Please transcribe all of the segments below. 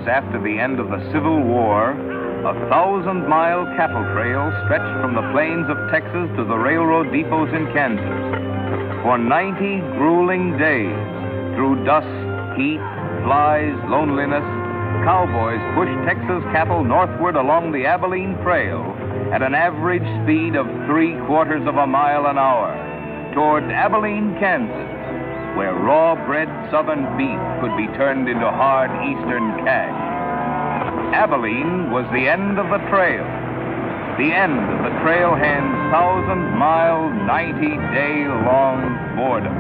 years after the end of the Civil War, a 1,000-mile cattle trail stretched from the plains of Texas to the railroad depots in Kansas. For 90 grueling days, through dust, heat, flies, loneliness, cowboys pushed Texas cattle northward along the Abilene Trail at an average speed of 3/4 of a mile an hour toward Abilene, Kansas, where raw-bred southern beef could be turned into hard eastern cash. Abilene was the end of the trail, the end of the trailhand's 1,000-mile, 90-day-long boredom.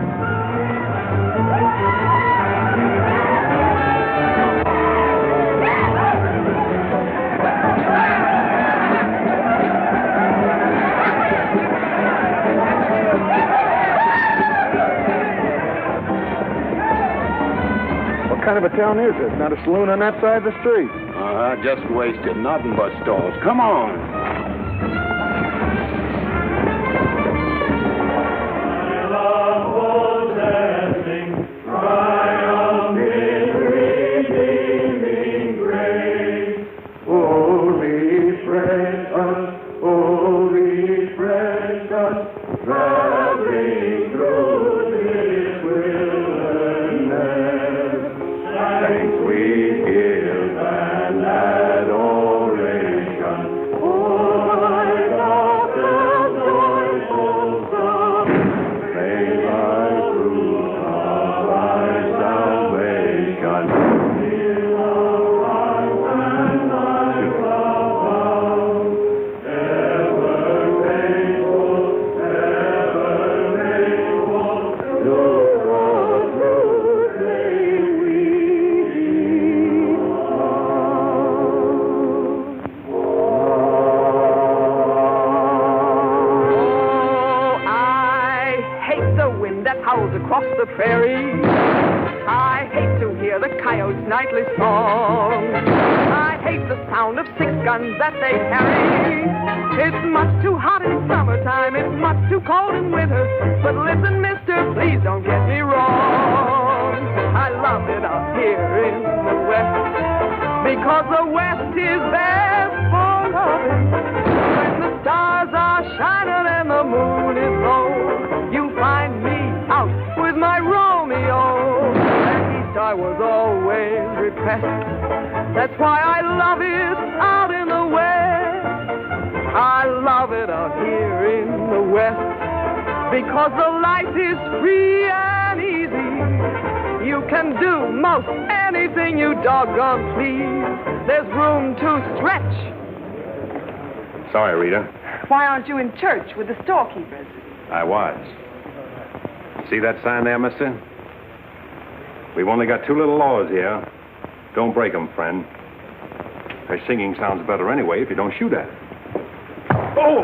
What kind of a town is this? Not a saloon on that side of the street. Just wasted. Nothing but stalls. Come on. My love was dancing, triumphing, redeeming grace. Holy precious, traveling through this wilderness. Thanks we give and adoration. Oh, my God, the joyful song. May thy fruit of thy salvation fill our hearts and lives above. Ever faithful, to all truth may we howls across the prairie. I hate to hear the coyote's nightly song. I hate the sound of 6 guns that they carry. It's much too hot in summertime, it's much too cold in winter. But listen, mister, please don't get me wrong. I love it out here in the West, because the West is best for loving. When the stars are shining and the moon is low, you find me out with my Romeo. Back east I was always repressed. That's why I love it out in the West. I love it out here in the West, because the life is free and easy. You can do most anything you doggone please. There's room to stretch. Sorry, Rita. Why aren't you in church with the storekeepers? I was. See that sign there, mister? We've only got 2 little laws here. Don't break them, friend. Her singing sounds better anyway if you don't shoot at it. Oh!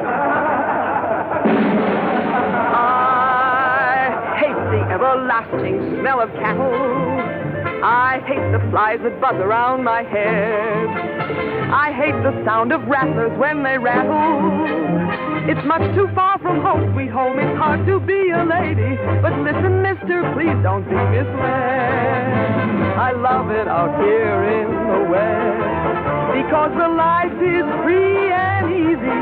I hate the everlasting smell of cattle. I hate the flies that buzz around my head. I hate the sound of rattlers when they rattle. It's much too far from home, sweet home. It's hard to be a lady. But listen, mister, please don't be misled. I love it out here in the West, because the life is free and easy.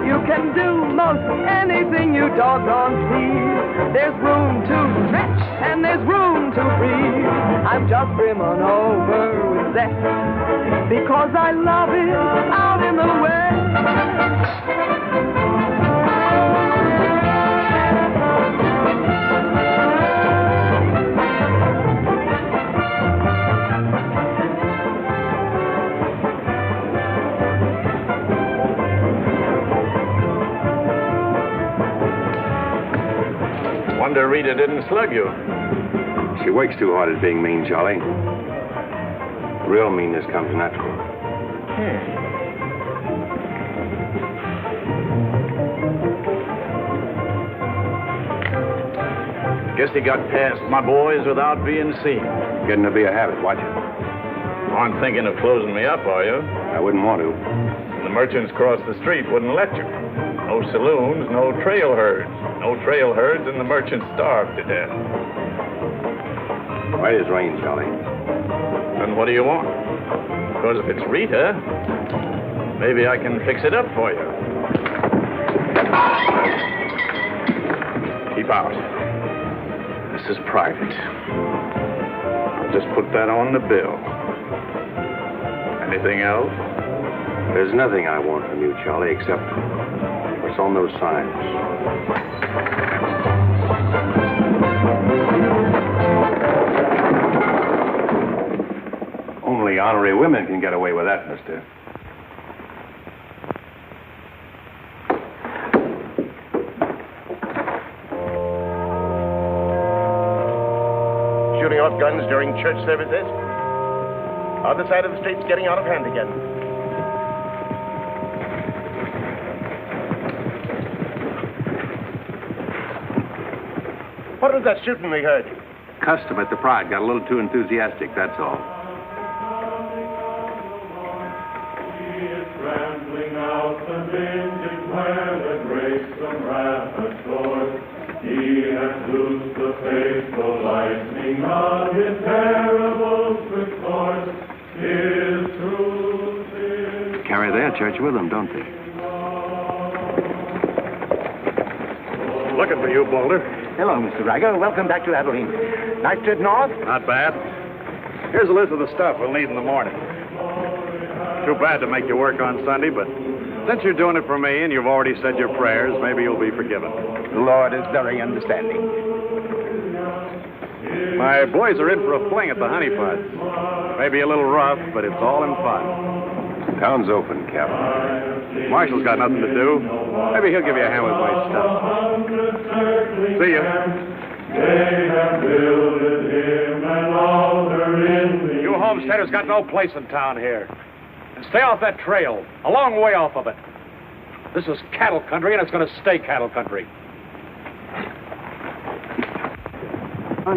You can do most anything you doggone please. There's room to stretch and there's room to breathe. I'm just brimming over with zest, because I love it out in the West. Wonder Rita didn't slug you. She works too hard at being mean, Charlie. Real meanness comes natural. Guess he got past my boys without being seen. Getting to be a habit. Watch it. Aren't thinking of closing me up, are you? I wouldn't want to. The merchants across the street wouldn't let you. No saloons, no trail herds. No trail herds, and the merchants starved to death. White as rain, Charlie. Then what do you want? Because if it's Rita, maybe I can fix it up for you. Keep out. This is private. I'll just put that on the bill. Anything else? There's nothing I want from you, Charlie, except what's on those signs. Only honorary women can get away with that, mister. Shooting off guns during church services? Other side of the street's getting out of hand again. What was that shooting we heard? Custom at the Pride got a little too enthusiastic, that's all. Rambling out the vintage where the grapes from rapid shores, he has loosed the faithful lightning of his terrible quick course. His truth is... Carry their church with them, don't they? Looking for you, Boulder. Hello, Mr. Riger. Welcome back to Abilene. Nice trip north? Not bad. Here's a list of the stuff we'll need in the morning. Too bad to make you work on Sunday, but since you're doing it for me and you've already said your prayers, maybe you'll be forgiven. The Lord is very understanding. My boys are in for a fling at the Honey Pot. Maybe a little rough, but it's all in fun. Town's open, Captain. Marshal's got nothing to do. Maybe he'll give you a hand with my stuff. See ya. They have builded him an altar in the... You homesteaders got no place in town here. And stay off that trail, a long way off of it. This is cattle country, and it's going to stay cattle country.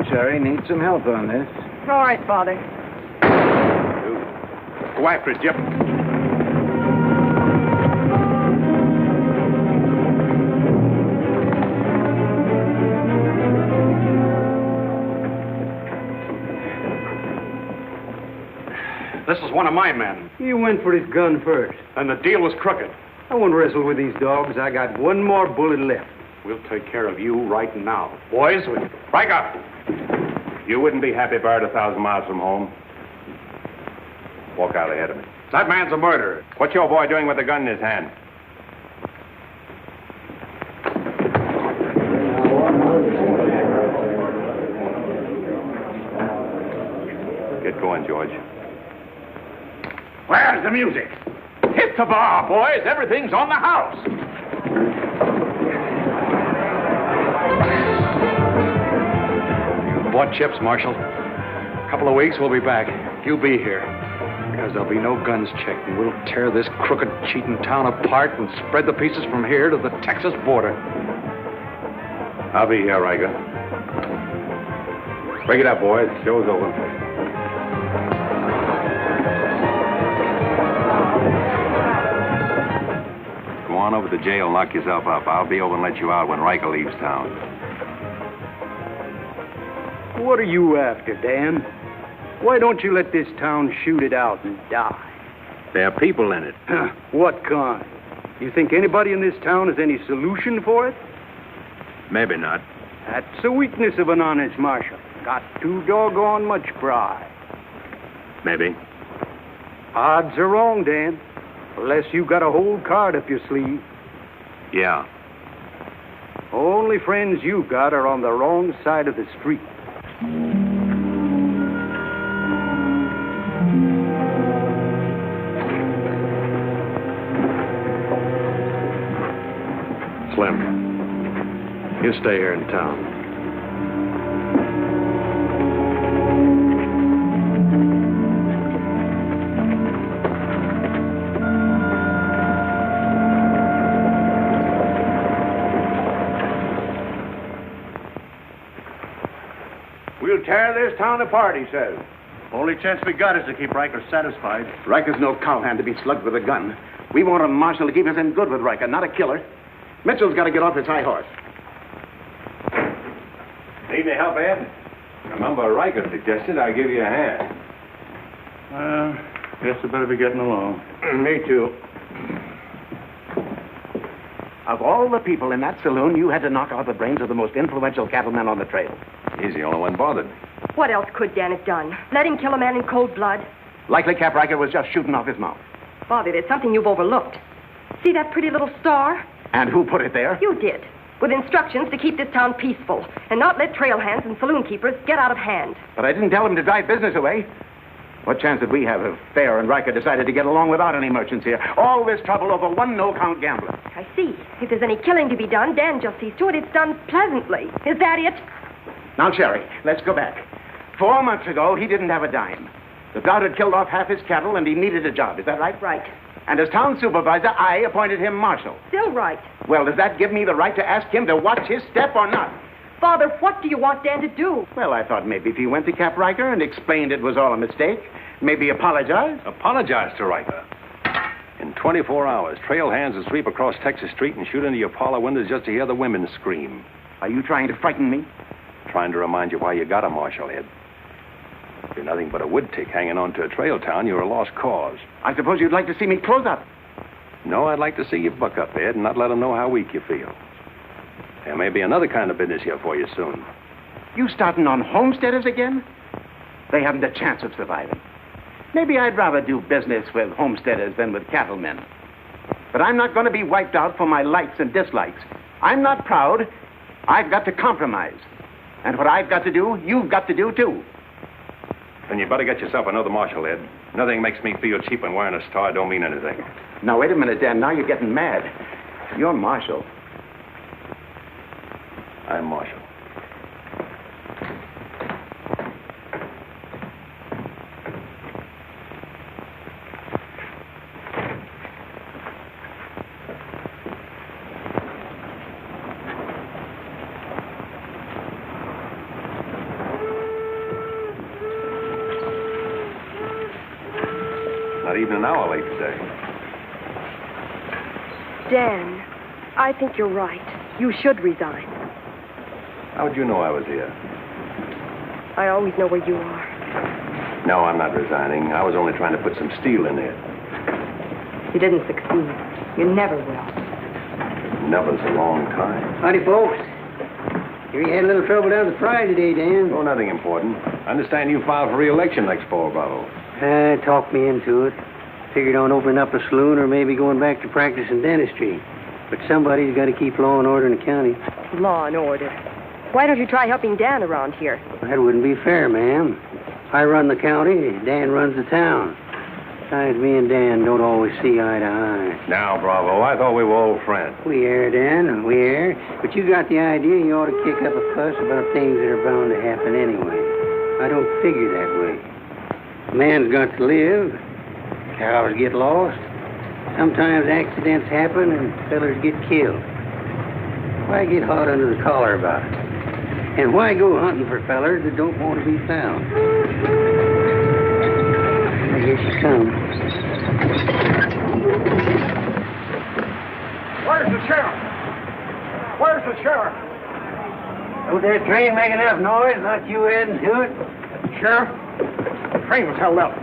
Sherry needs some help on this. All right, Father. Go after it, Jip. This is one of my men. He went for his gun first. And the deal was crooked. I won't wrestle with these dogs. I got one more bullet left. We'll take care of you right now. Boys, break up. You wouldn't be happy buried 1,000 miles from home. Walk out ahead of me. That man's a murderer. What's your boy doing with a gun in his hand? Get going, George. Where's the music? Hit the bar, boys. Everything's on the house. You bought chips, Marshal. A couple of weeks, we'll be back. You be here. Because there'll be no guns checked, and we'll tear this crooked, cheating town apart and spread the pieces from here to the Texas border. I'll be here, Riker. Break it up, boys. Show's over. Go on over to the jail and lock yourself up. I'll be over and let you out when Riker leaves town. What are you after, Dan? Why don't you let this town shoot it out and die? There are people in it. What kind? You think anybody in this town has any solution for it? Maybe not. That's a weakness of an honest marshal. Got too doggone much pride. Maybe. Odds are wrong, Dan. Unless you got a whole card up your sleeve. Yeah. Only friends you got are on the wrong side of the street. Slim, you stay here in town. We'll tear this town apart, he says. Only chance we got is to keep Riker satisfied. Riker's no cowhand to be slugged with a gun. We want a marshal to keep us in good with Riker, not a killer. Mitchell's got to get off his high horse. Need any help, Ed? Remember, Riker suggested I give you a hand. Guess I better be getting along. Me too. Of all the people in that saloon, you had to knock out the brains of the most influential cattleman on the trail. He's the only one bothered. What else could Dan have done? Let him kill a man in cold blood? Likely Cap Riker was just shooting off his mouth. Bobby, there's something you've overlooked. See that pretty little star? And who put it there? You did. With instructions to keep this town peaceful and not let trail hands and saloon keepers get out of hand. But I didn't tell him to drive business away. What chance did we have if Fair and Riker decided to get along without any merchants here? All this trouble over one no-count gambler. I see. If there's any killing to be done, Dan just sees to it it's done pleasantly. Is that it? Now, Sherry, let's go back. 4 months ago, he didn't have a dime. The drought had killed off half his cattle, and he needed a job. Is that right? Right. And as town supervisor, I appointed him marshal. Still right. Well, does that give me the right to ask him to watch his step or not? Father, what do you want Dan to do? Well, I thought maybe if he went to Cap Riker and explained it was all a mistake, maybe apologize. Apologize to Riker. In 24 hours, trail hands will sweep across Texas Street and shoot into your parlor windows just to hear the women scream. Are you trying to frighten me? Trying to remind you why you got a marshal, Ed. If you're nothing but a wood tick hanging on to a trail town, you're a lost cause. I suppose you'd like to see me close up. No, I'd like to see you buck up, Ed, and not let them know how weak you feel. There may be another kind of business here for you soon. You starting on Homesteaders again? They haven't a chance of surviving. Maybe I'd rather do business with Homesteaders than with cattlemen. But I'm not going to be wiped out for my likes and dislikes. I'm not proud. I've got to compromise. And what I've got to do, you've got to do, too. Then you better get yourself another marshal, Ed. Nothing makes me feel cheap when wearing a star don't mean anything. Now, wait a minute, Dan. Now you're getting mad. You're marshal. I'm marshal. Not even an hour late today. Dan, I think you're right. You should resign. How'd you know I was here? I always know where you are. No, I'm not resigning. I was only trying to put some steel in there. You didn't succeed. You never will. Never's a long time. Howdy, folks. Here you had a little trouble down at the fry today, Dan. Oh, nothing important. I understand you filed for re-election next fall, Bravo. Talked me into it. Figured on opening up a saloon or maybe going back to practice in dentistry. But somebody's got to keep law and order in the county. Law and order. Why don't you try helping Dan around here? That wouldn't be fair, ma'am. I run the county, Dan runs the town. Besides, me and Dan don't always see eye to eye. Now, Bravo, I thought we were old friends. We are, Dan, we are. But you got the idea you ought to kick up a fuss about things that are bound to happen anyway. I don't figure that way. A man's got to live. Cows get lost. Sometimes accidents happen and fellers get killed. Why get hot under the collar about it? And why go hunting for fellers that don't want to be found? Here she comes. Where's the sheriff? Where's the sheriff? Was that train making enough noise? Not you adding to it? Sheriff, the train was held up.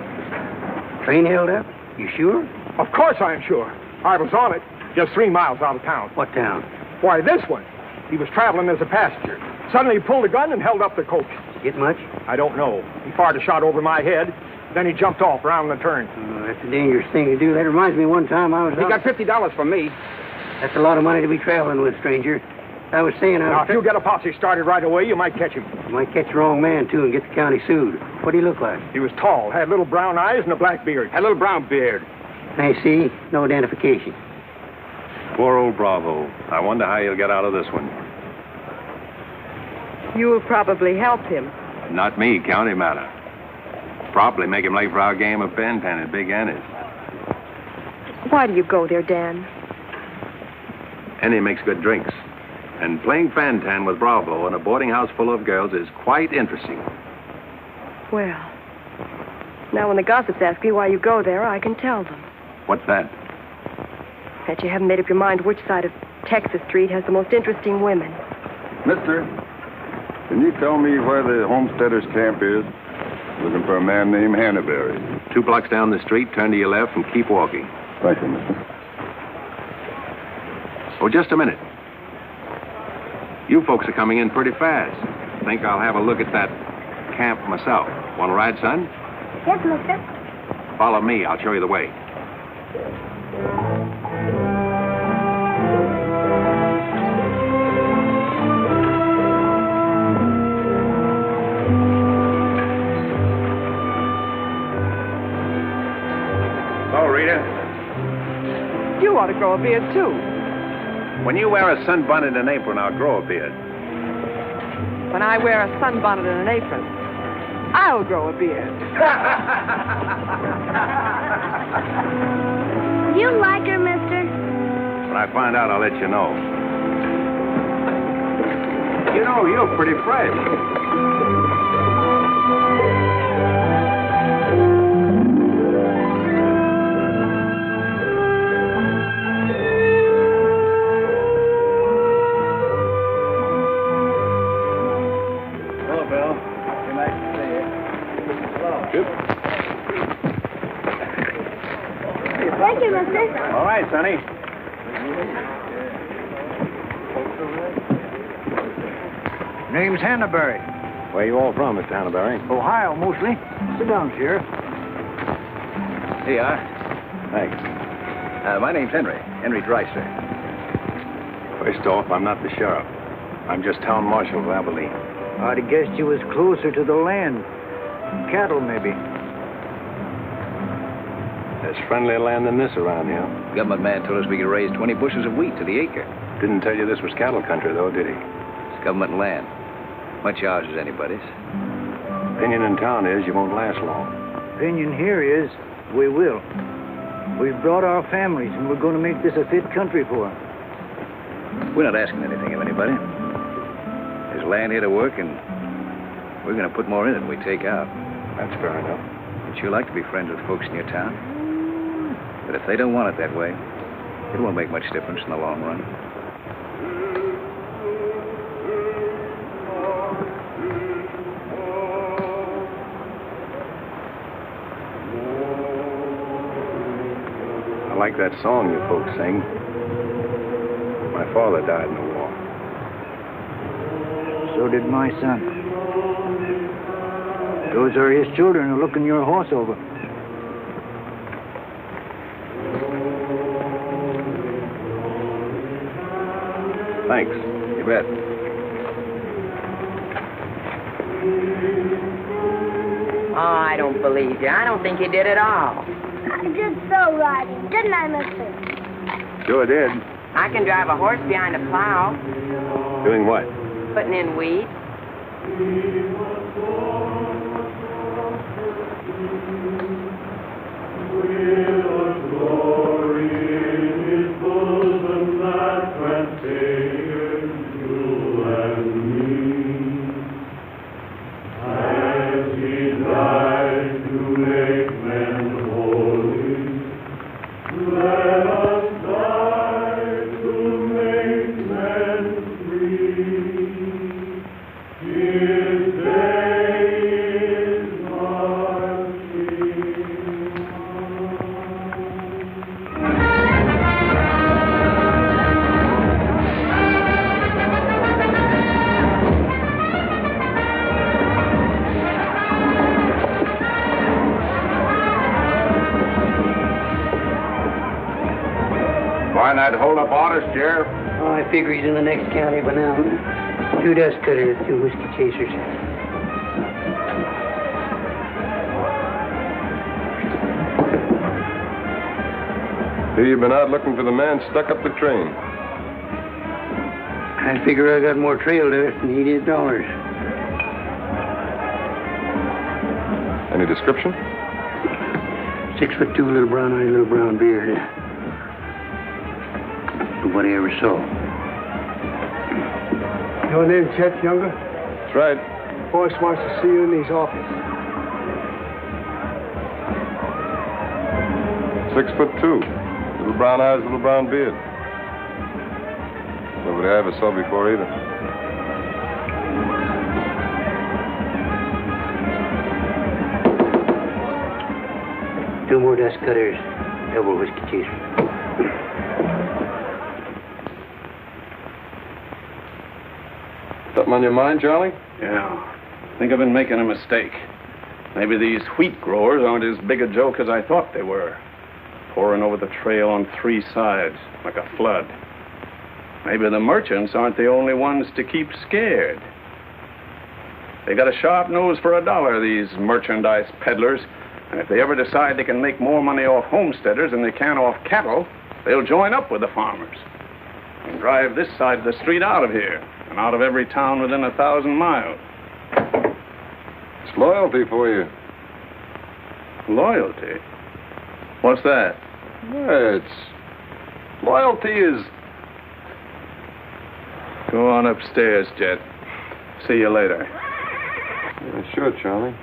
Train held up? You sure? Of course I'm sure. I was on it, just 3 miles out of town. What town? Why, this one. He was traveling as a passenger. Suddenly he pulled a gun and held up the coach. Get much? I don't know. He fired a shot over my head. Then he jumped off around the turn. Oh, that's a dangerous thing to do. That reminds me one time I was He got $50 from me. That's a lot of money to be traveling with, stranger. I was saying Now, if you get a posse started right away, you might catch him. You might catch the wrong man, too, and get the county sued. What do he look like? He was tall, had little brown eyes and a black beard. A little brown beard. I see. No identification. Poor old Bravo. I wonder how he'll get out of this one. You'll probably help him. Not me, county matter. Probably make him late for our game of fan-tan at Big Annie's. Why do you go there, Dan? Annie makes good drinks. And playing fan-tan with Bravo in a boarding house full of girls is quite interesting. Well, now when the gossips ask me why you go there, I can tell them. What's that? That you haven't made up your mind which side of Texas Street has the most interesting women. Mister, can you tell me where the Homesteaders camp is? Looking for a man named Hannaberry. 2 blocks down the street, turn to your left and keep walking. Thank you, mister. Oh, just a minute. You folks are coming in pretty fast. Think I'll have a look at that camp myself. Want to ride, son? Yes, mister. Follow me. I'll show you the way. Oh, Rita. You ought to grow a beard, too. When you wear a sunbonnet and apron, I'll grow a beard. When I wear a sunbonnet and an apron, I'll grow a beard. You like her, mister? When I find out, I'll let you know. You know, you're pretty fresh. Thank you, mister. All right, Sonny. Name's Hannaberry. Where you all from, Mr. Hannaberry? Ohio, mostly. Sit down, Sheriff. Here you are. Thanks. My name's Henry Dreiser. First off, I'm not the sheriff. I'm just town marshal of Abilene. I'd have guessed you was closer to the land. Cattle, maybe. There's friendlier land than this around here. Government man told us we could raise 20 bushels of wheat to the acre. Didn't tell you this was cattle country, though, did he? It's government land. Much ours is anybody's. Opinion in town is you won't last long. Opinion here is we will. We've brought our families, and we're going to make this a fit country for them. We're not asking anything of anybody. There's land here to work, and we're going to put more in it than we take out. That's fair enough. Would you like to be friends with folks in your town? But if they don't want it that way, it won't make much difference in the long run. I like that song you folks sing. My father died in the war. So did my son. Those are his children who are looking your horse over. Thanks. You bet. Oh, I don't believe you. I don't think you did at all. I did so right, didn't I, mister? Sure did. I can drive a horse behind a plow, Doing what? putting in weed. Why not hold up orders, Sheriff? Oh, I figure he's in the next county by now. 2 dust cutters, 2 whiskey chasers. Here you've been out looking for the man stuck up the train. I figure I got more trail to it than he did dollars. Any description? 6'2", little brown eyes, little brown beard. Nobody ever saw. Your name, Chet Younger? That's right. Boss wants to see you in his office. 6'2". Little brown eyes, little brown beard. Nobody I ever saw before either. 2 more dust cutters, double whiskey chaser. Something on your mind, Charlie? Yeah. I think I've been making a mistake. Maybe these wheat growers aren't as big a joke as I thought they were. Pouring over the trail on 3 sides, like a flood. Maybe the merchants aren't the only ones to keep scared. They got a sharp nose for $1, these merchandise peddlers. And if they ever decide they can make more money off homesteaders than they can off cattle, they'll join up with the farmers and drive this side of the street out of here and out of every town within 1,000 miles. It's loyalty for you. Loyalty? What's that? Loyalty is... Go on upstairs, Jet. See you later. Yeah, sure, Charlie.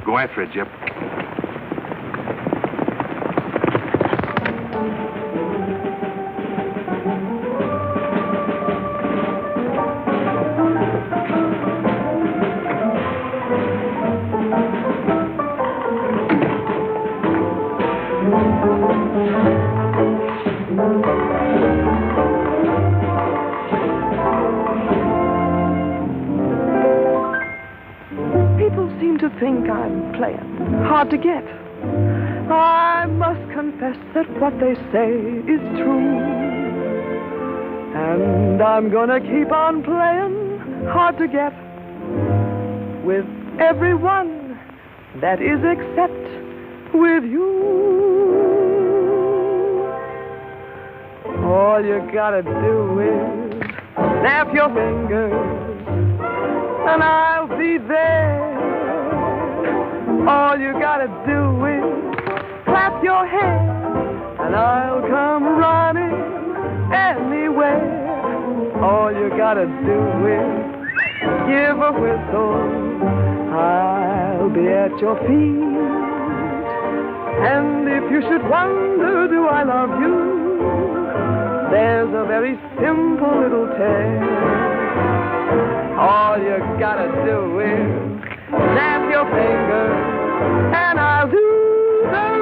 Go after it, Jip. Think I'm playing hard to get. I must confess that what they say is true. And I'm gonna keep on playing hard to get with everyone, that is except with you. All you gotta do is snap your fingers and I'll be there. All you gotta do is clap your hands and I'll come running anywhere. All you gotta do is give a whistle. I'll be at your feet. And if you should wonder, do I love you? There's a very simple little tale. All you gotta do is snap your fingers, and I'll do the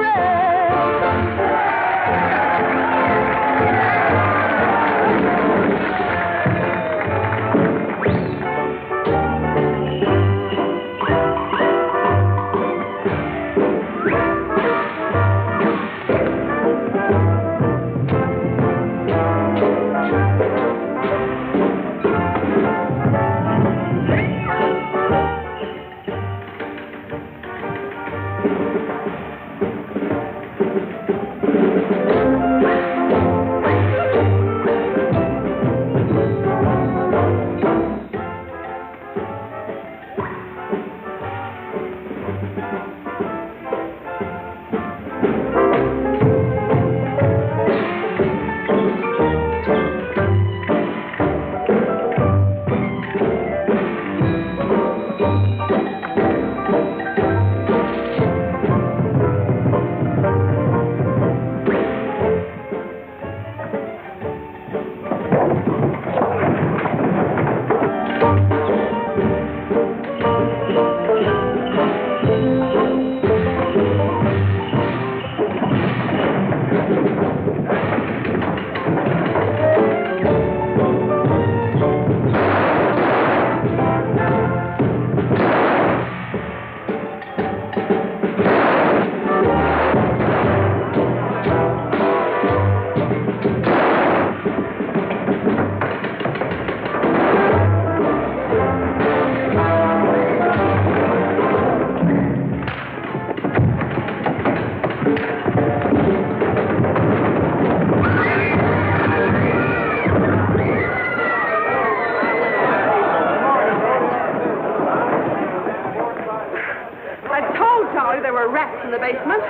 in the basement.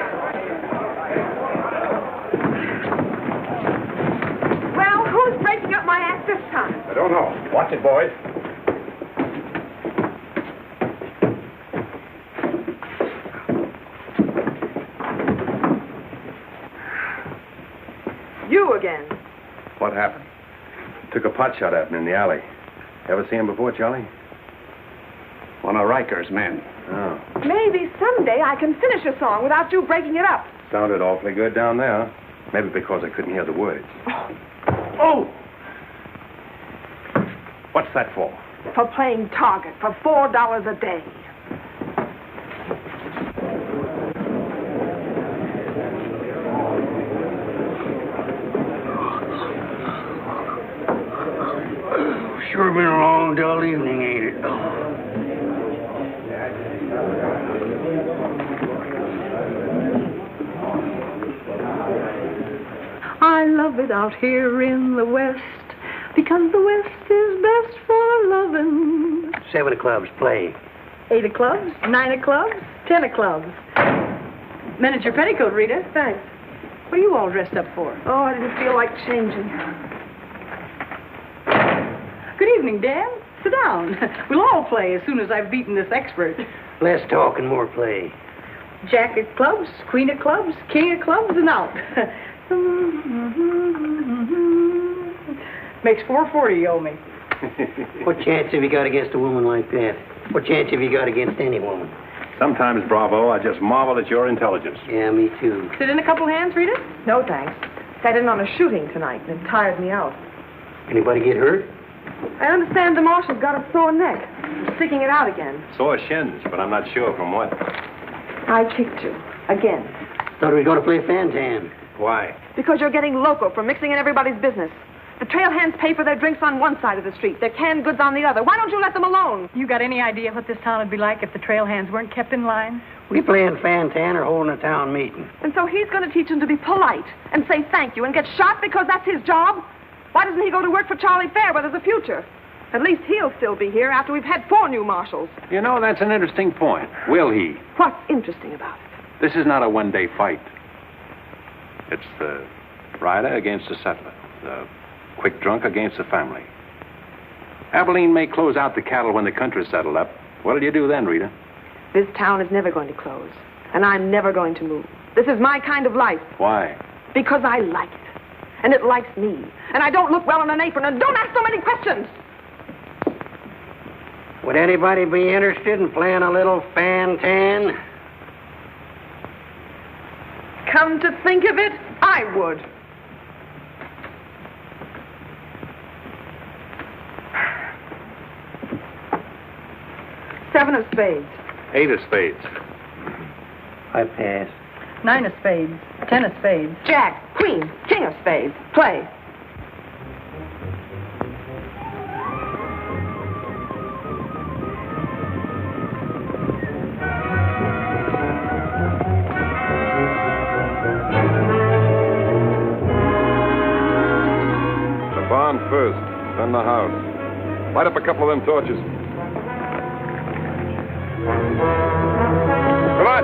Well, who's breaking up my act this time? I don't know. Watch it, boys. You again. What happened? Took a pot shot at him in the alley. Ever see him before, Charlie? One of Riker's men. Oh. Maybe someday I can finish a song without you breaking it up. Sounded awfully good down there. Maybe because I couldn't hear the words. Oh! What's that for? For playing target for $4 a day. Sure been a long, dull evening, ain't it? I love it out here in the West, because the West is best for loving. 7 of clubs, play. 8 of clubs, 9 of clubs, 10 of clubs. Mend your petticoat, Rita. Thanks. What are you all dressed up for? Oh, I didn't feel like changing. Good evening, Dan. Sit down. We'll all play as soon as I've beaten this expert. Less talk and more play. Jack of clubs, queen of clubs, king of clubs, and out. Makes $4.40 you owe me. What chance have you got against a woman like that? What chance have you got against any woman? Sometimes, Bravo, I just marvel at your intelligence. Yeah, me too. Sit in a couple hands, Rita? No, thanks. Sat in on a shooting tonight, and it tired me out. Anybody get hurt? I understand the marshal's got a sore neck. He's sticking it out again. Sore shins, but I'm not sure from what. I kicked you. Again. Thought we were going to play Fantan. Why? Because you're getting loco for mixing in everybody's business. The trail hands pay for their drinks on one side of the street, their canned goods on the other. Why don't you let them alone? You got any idea what this town would be like if the trail hands weren't kept in line? We playing Fantan or holding a town meeting. And so he's going to teach them to be polite and say thank you and get shot because that's his job? Why doesn't he go to work for Charlie Fair where there's a future? At least he'll still be here after we've had 4 new marshals. You know, that's an interesting point. Will he? What's interesting about it? This is not a one-day fight. It's the rider against the settler, the quick drunk against the family. Abilene may close out the cattle when the country's settled up. What'll you do then, Rita? This town is never going to close, and I'm never going to move. This is my kind of life. Why? Because I like it, and it likes me, and I don't look well in an apron, and don't ask so many questions. Would anybody be interested in playing a little Fantan? Come to think of it, I would. Seven of spades. 8 of spades. I pass. 9 of spades, 10 of spades. Jack, queen, king of spades. Play. Barn first, then the house. Light up a couple of them torches. Come on.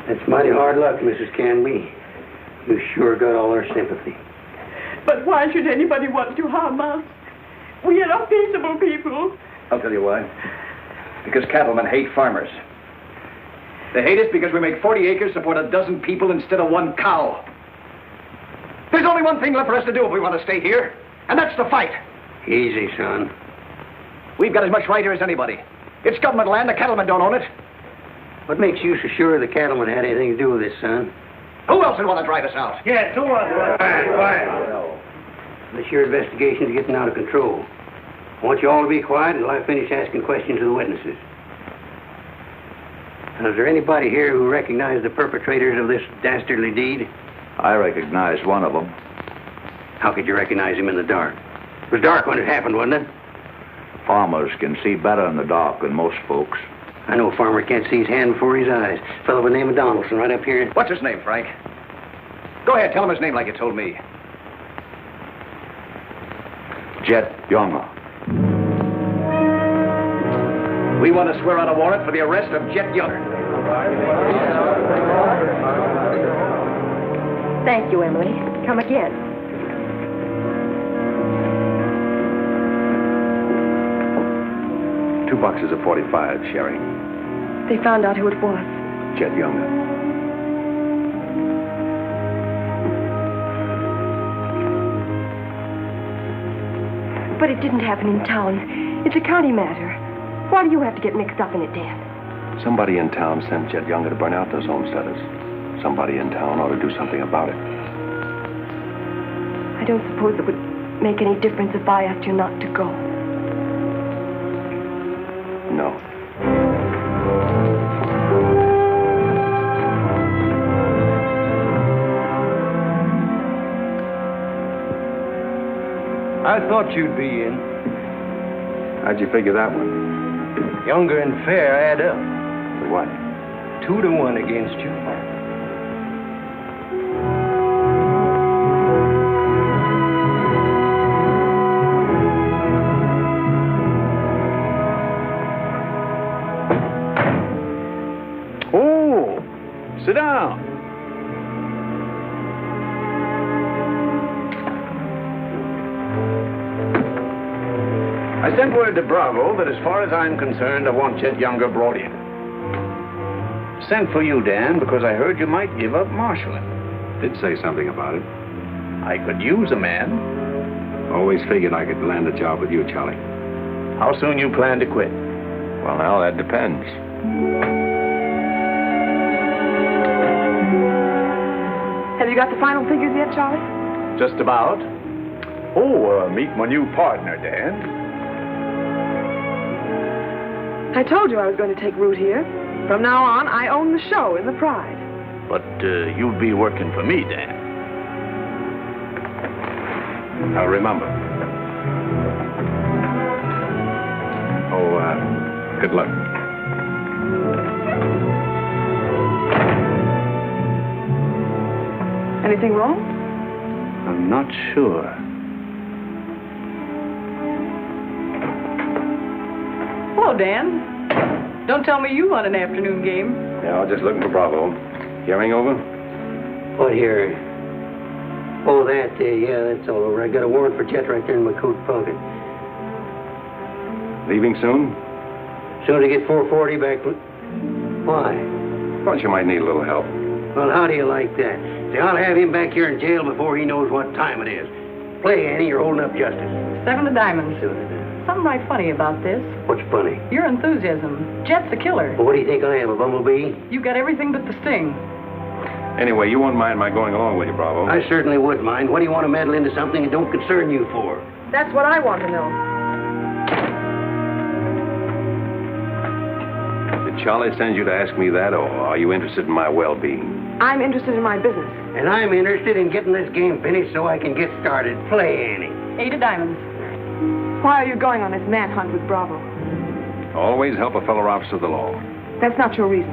That's mighty hard luck, Mrs. Canby. You sure got all our sympathy. But why should anybody want to harm us? We are peaceable people. I'll tell you why. Because cattlemen hate farmers. They hate us because we make 40 acres support a dozen people instead of one cow. There's only one thing left for us to do if we want to stay here, and that's to fight. Easy, son. We've got as much right here as anybody. It's government land. The cattlemen don't own it. What makes you so sure the cattlemen had anything to do with this, son? Who else would want to drive us out? Yes, who was This your investigation's getting out of control. I want you all to be quiet until I finish asking questions of the witnesses. Now, is there anybody here who recognized the perpetrators of this dastardly deed? I recognized one of them. How could you recognize him in the dark? It was dark when it happened, wasn't it? Farmers can see better in the dark than most folks. I know a farmer can't see his hand before his eyes. A fellow by the name of Donaldson right up here. What's his name, Frank? Go ahead, tell him his name like you told me. Jet Younger. We want to swear out a warrant for the arrest of Jet Younger. Thank you, Emily. Come again. Two boxes of 45, Sherry. They found out who it was. Jet Younger. But it didn't happen in town. It's a county matter. Why do you have to get mixed up in it, Dan? Somebody in town sent Jet Younger to burn out those homesteaders. Somebody in town ought to do something about it. I don't suppose it would make any difference if I asked you not to go. No. I thought you'd be in. How'd you figure that one? Younger and Fair add up. For what? 2-1 against you. Oh, sit down. I sent word to Bravo that as far as I'm concerned, I want Jet Younger brought in. Sent for you, Dan, because I heard you might give up marshaling. Did say something about it. I could use a man. Always figured I could land a job with you, Charlie. How soon you plan to quit? Well, now, that depends. Have you got the final figures yet, Charlie? Just about. Oh, meet my new partner, Dan. I told you I was going to take root here. From now on, I own the show in the Pride. But you'll be working for me, Dan. Now, remember. Oh, good luck. Anything wrong? I'm not sure. Hello, Dan. Don't tell me you won an afternoon game. Yeah, I was just looking for Bravo. Hearing over? What here? Oh, that, yeah, that's all over. I got a warrant for Jet right there in my coat pocket. Leaving soon? Soon as I get 440 back. Why? Thought you might need a little help. Well, how do you like that? They ought to have him back here in jail before he knows what time it is. Play, Annie, you're holding up justice. 7 of diamonds. Something right funny about this. What's funny? Your enthusiasm. Jet's a killer. Well, what do you think I am, a bumblebee? You got everything but the sting. Anyway, you won't mind my going along with you, Bravo. I certainly would mind. What do you want to meddle into something that don't concern you for? That's what I want to know. Did Charlie send you to ask me that, or are you interested in my well-being? I'm interested in my business. And I'm interested in getting this game finished so I can get started. Play, Annie. 8 of diamonds. Why are you going on this manhunt with Bravo? Always help a fellow officer of the law. That's not your reason.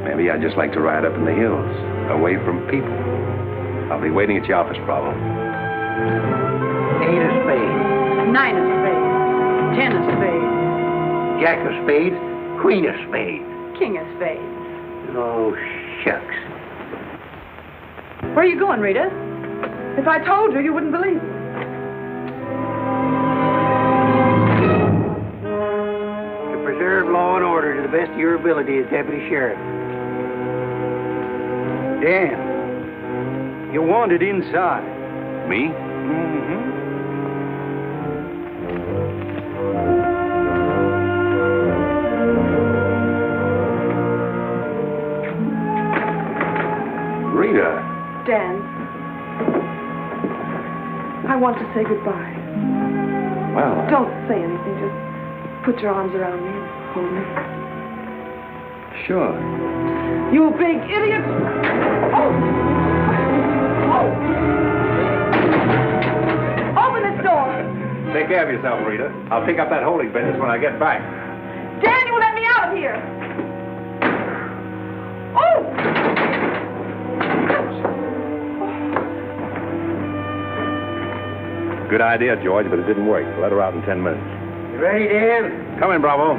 Maybe I'd just like to ride up in the hills, away from people. I'll be waiting at your office, Bravo. 8 of spades. 9 of spades. 10 of spades. Jack of spades. Queen of spades. making his face. Oh, shucks. Where are you going, Rita? If I told you, you wouldn't believe me. To preserve law and order to the best of your ability as deputy sheriff. Dan, you're wanted inside. Me? Rita. Dan, I want to say goodbye. Well, Don't say anything. Just put your arms around me and hold me. sure. You big idiot! Oh! Open this door! Take care of yourself, Rita. I'll pick up that holding business when I get back. Dan, you let me out of here! Oh! Good idea, George, but it didn't work. Let her out in 10 minutes. You ready, Dan? Come in, Bravo.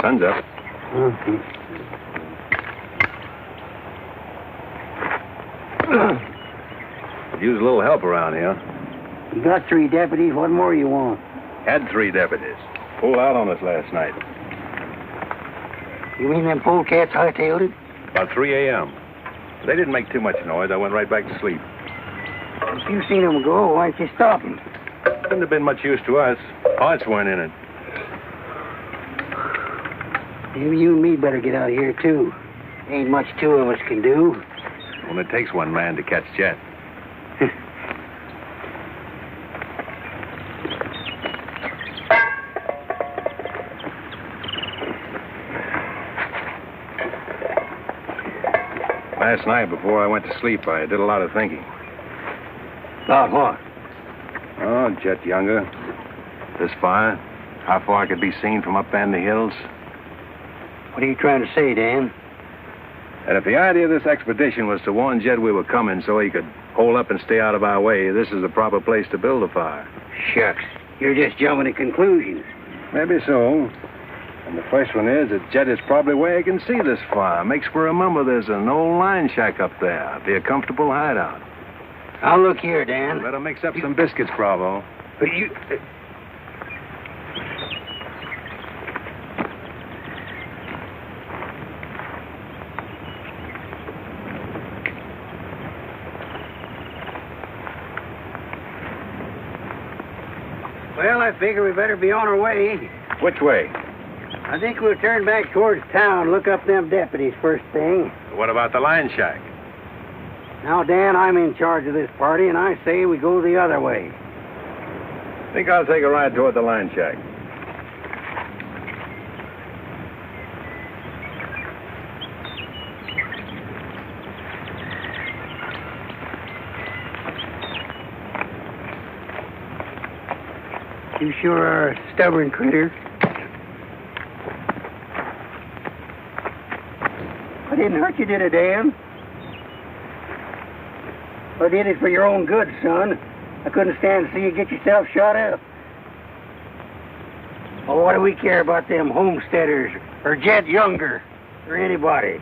Sun's up. Could use a little help around here. You got 3 deputies. What more you want? Had 3 deputies. Pulled out on us last night. You mean them polecats hightailed it? About 3 a.m. They didn't make too much noise. I went right back to sleep. If you seen them go, why didn't you stop them? Wouldn't have been much use to us. Hearts weren't in it. Maybe you and me better get out of here, too. Ain't much 2 of us can do. Only takes one man to catch Jet. Last night, before I went to sleep, I did a lot of thinking. About what? Oh, Jet Younger. This fire. How far it could be seen from up in the hills. What are you trying to say, Dan? And if the idea of this expedition was to warn Jed we were coming so he could hole up and stay out of our way, this is the proper place to build a fire. Shucks. You're just jumping to conclusions. Maybe so. And the first one is that Jed is probably where he can see this fire. Makes for remember there's an old line shack up there. Be a comfortable hideout. Now, look here, Dan. Better mix up some biscuits, Bravo. But you... Well, I figure we better be on our way. Which way? I think we'll turn back towards town, look up them deputies first thing. What about the line shack? Now, Dan, I'm in charge of this party, and I say we go the other way. Think I'll take a ride toward the line shack. You sure are a stubborn critter. I didn't hurt you, did I, Dan? I did it for your own good, son. I couldn't stand to see you get yourself shot up. Oh, what do we care about them Homesteaders or Jed Younger or anybody?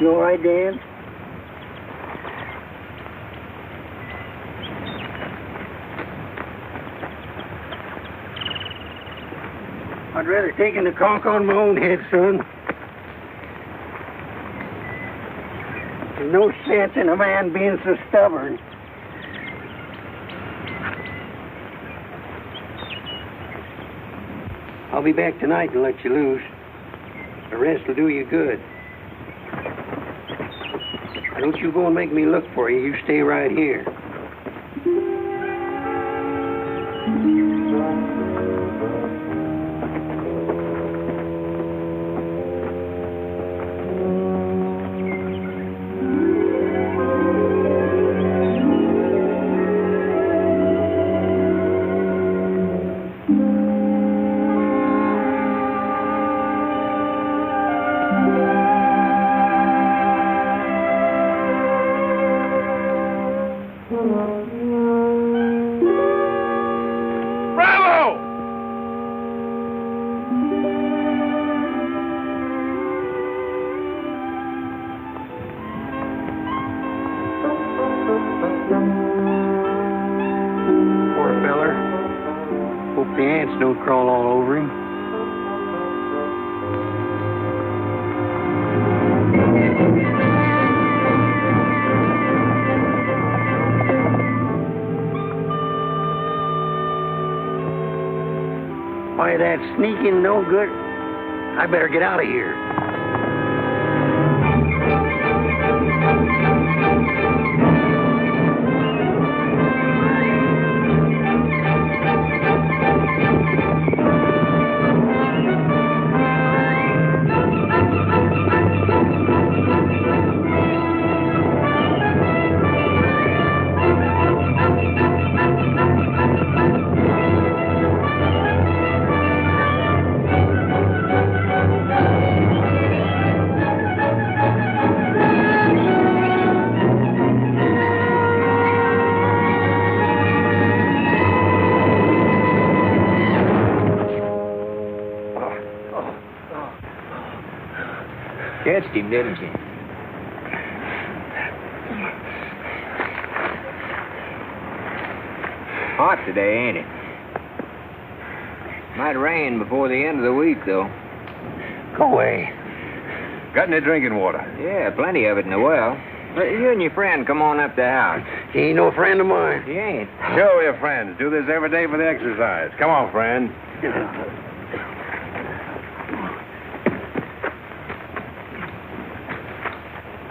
You all right, Dan? I'd rather take the conk on my own head, son. There's no sense in a man being so stubborn. I'll be back tonight and let you loose. The rest will do you good. Don't you go and make me look for you. You stay right here. Crawl all over him. Why, that sneaking no good. I better get out of here. Catched him, didn't you? Hot today, ain't it? Might rain before the end of the week, though. Go away. Got any drinking water? Yeah, plenty of it in the well. You and your friend come on up to the house. He ain't no friend of mine. He ain't. Sure, we're friends. Do this every day for the exercise. Come on, friend.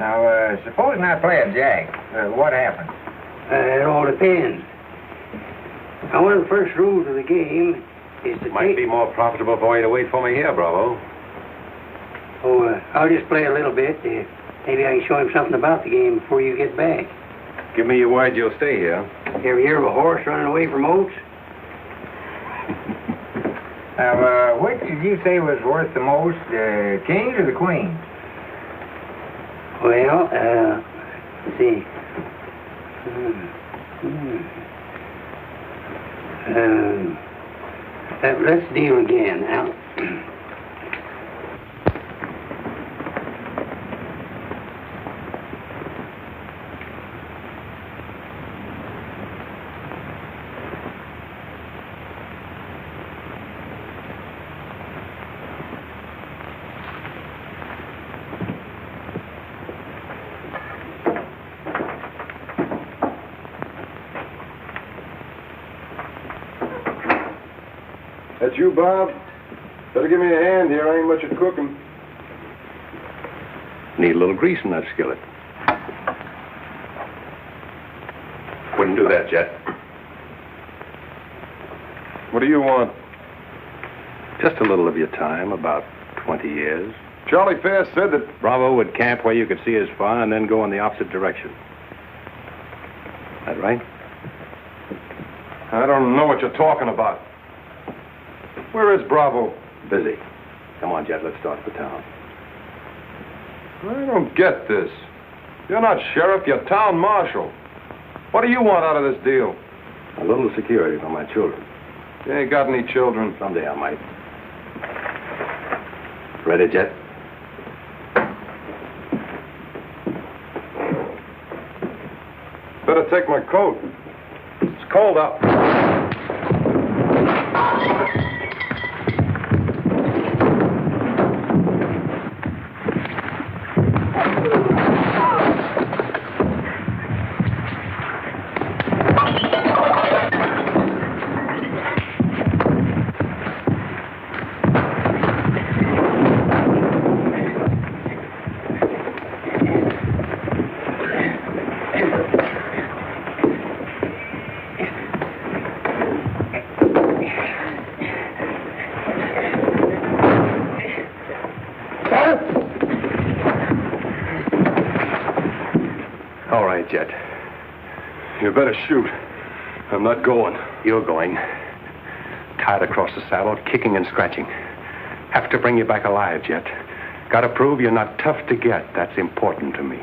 Now, supposing I play a jack, what happens? It all depends. Now, one of the first rules of the game is to Might be more profitable for you to wait for me here, Bravo. Oh, I'll just play a little bit. Maybe I can show him something about the game before you get back. Give me your word you'll stay here. You ever hear of a horse running away from oats? Now, which did you say was worth the most, the kings or the queens? Well, let's see. Let's deal again. Now, That's you, Bob? Better give me a hand here. I ain't much at cooking. Need a little grease in that skillet. Wouldn't do that, Jet. What do you want? Just a little of your time, about 20 years. Charlie Fair said that... Bravo would camp where you could see his fire and then go in the opposite direction. That right? I don't know what you're talking about. Where is Bravo? Busy. Come on, Jet, let's start for town. I don't get this. You're not sheriff, you're town marshal. What do you want out of this deal? A little security for my children. You ain't got any children. Someday I might. Ready, Jet? Better take my coat. It's cold out. yet. You better shoot. I'm not going. You're going. Tied across the saddle, kicking and scratching. Have to bring you back alive, Jet. Gotta prove you're not tough to get. That's important to me.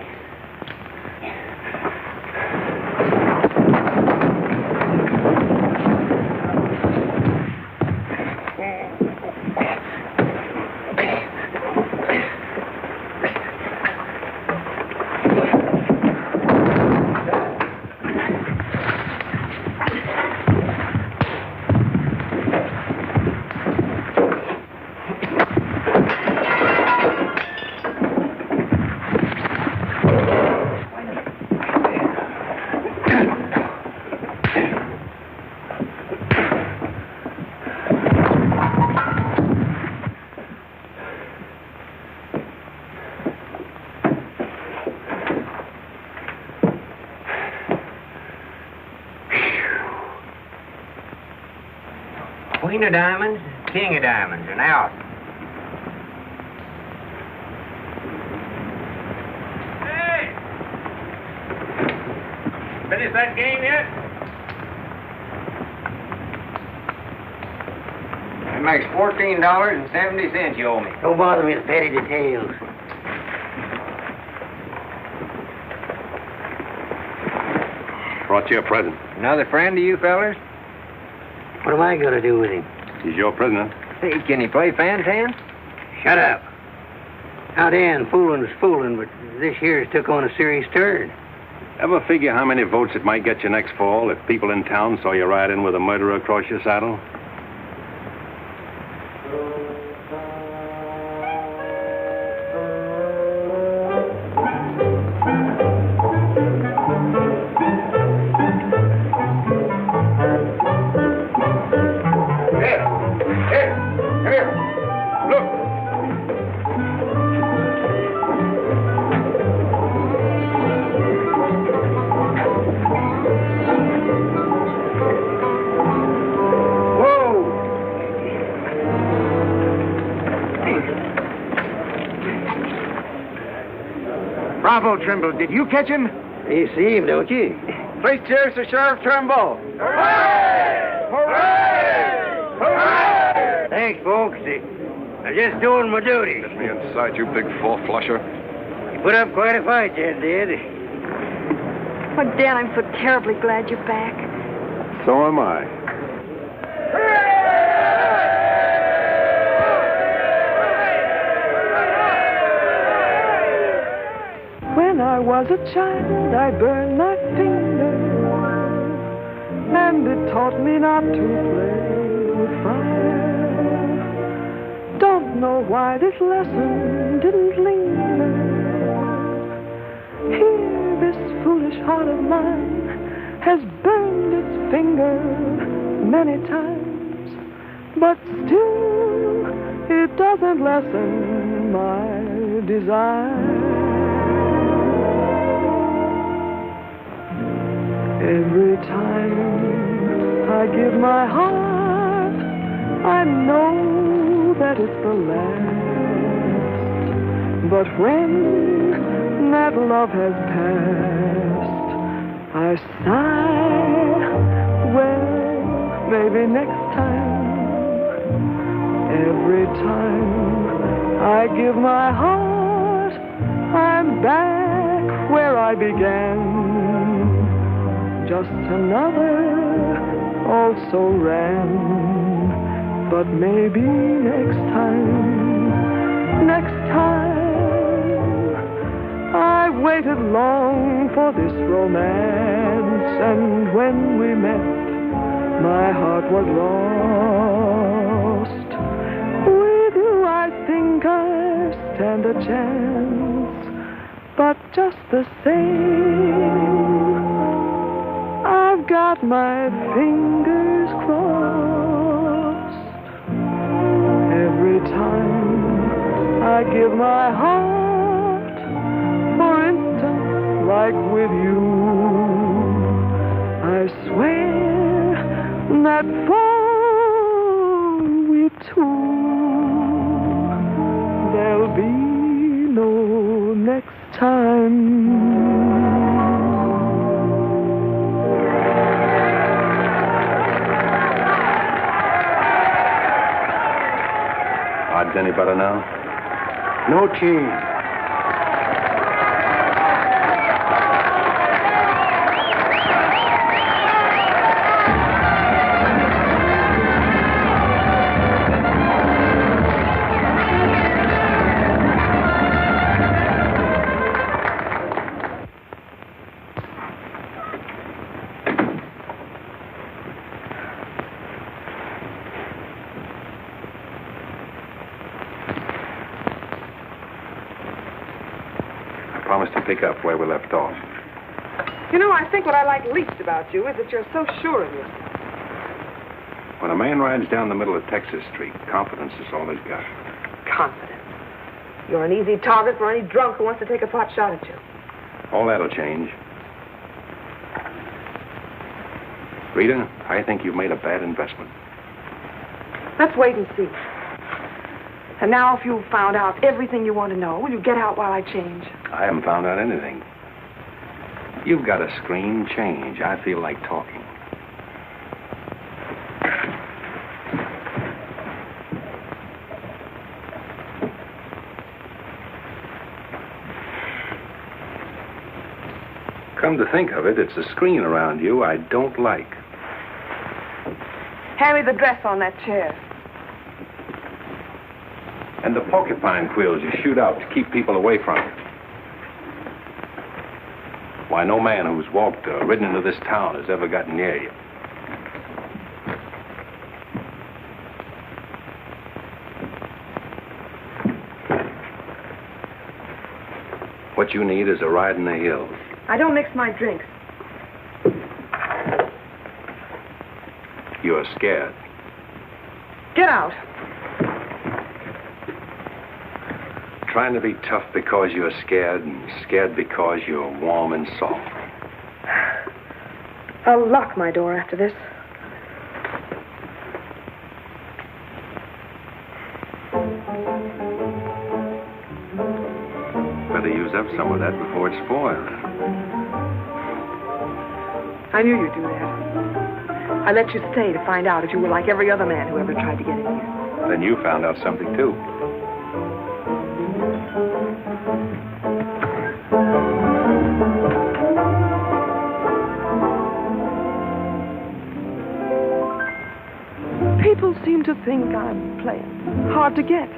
Queen of diamonds, king of diamonds, and out. Hey! Finish that game yet? That makes $14.70 you owe me. Don't bother me with petty details. Brought you a present. Another friend of you fellers? What am I going to do with him? He's your prisoner. Hey, can he play fan-tan? Shut up. Now, Dan, fooling's fooling, but this here's took on a serious turn. Ever figure how many votes it might get you next fall if people in town saw you ride in with a murderer across your saddle? Bravo, Trimble. Did you catch him? You see him, don't you? Please cheers to Sheriff Trimble. Hooray! Hooray! Hooray! Thanks, folks. I'm just doing my duty. Get me inside, you big four-flusher. You put up quite a fight, Jet did. Oh, Dan, I'm so terribly glad you're back. So am I. When I was a child, I burned my finger, and it taught me not to play with fire. Don't know why this lesson didn't linger. Here, this foolish heart of mine has burned its finger many times, but still it doesn't lessen my desire. Every time I give my heart, I know that it's the last. But when that love has passed, I sigh, well, maybe next time. Every time I give my heart, I'm back where I began. Just another also ran. But maybe next time, I waited long for this romance, and when we met, my heart was lost. With you, I think I stand a chance, but just the same, I've got my fingers crossed. Every time I give my heart, for instance, like with you, I swear that for we two, there'll be no next time. any better now? No change. Promise to pick up where we left off. You know, I think what I like least about you is that you're so sure of yourself. When a man rides down the middle of Texas Street, confidence is all he's got. Confidence. You're an easy target for any drunk who wants to take a pot shot at you. All that'll change. Rita, I think you've made a bad investment. Let's wait and see. And now if you've found out everything you want to know, will you get out while I change? I haven't found out anything. You've got a screen change. I feel like talking. Come to think of it, it's a screen around you I don't like. Hand me the dress on that chair. And the porcupine quills you shoot out to keep people away from you. Why, no man who's walked or ridden into this town has ever gotten near you. What you need is a ride in the hills. I don't mix my drinks. You're scared. Get out. Trying to be tough because you're scared, and scared because you're warm and soft. I'll lock my door after this. Better use up some of that before it's spoiled. I knew you'd do that. I let you stay to find out if you were like every other man who ever tried to get in here. Then you found out something, too. People seem to think I'm playing hard to get.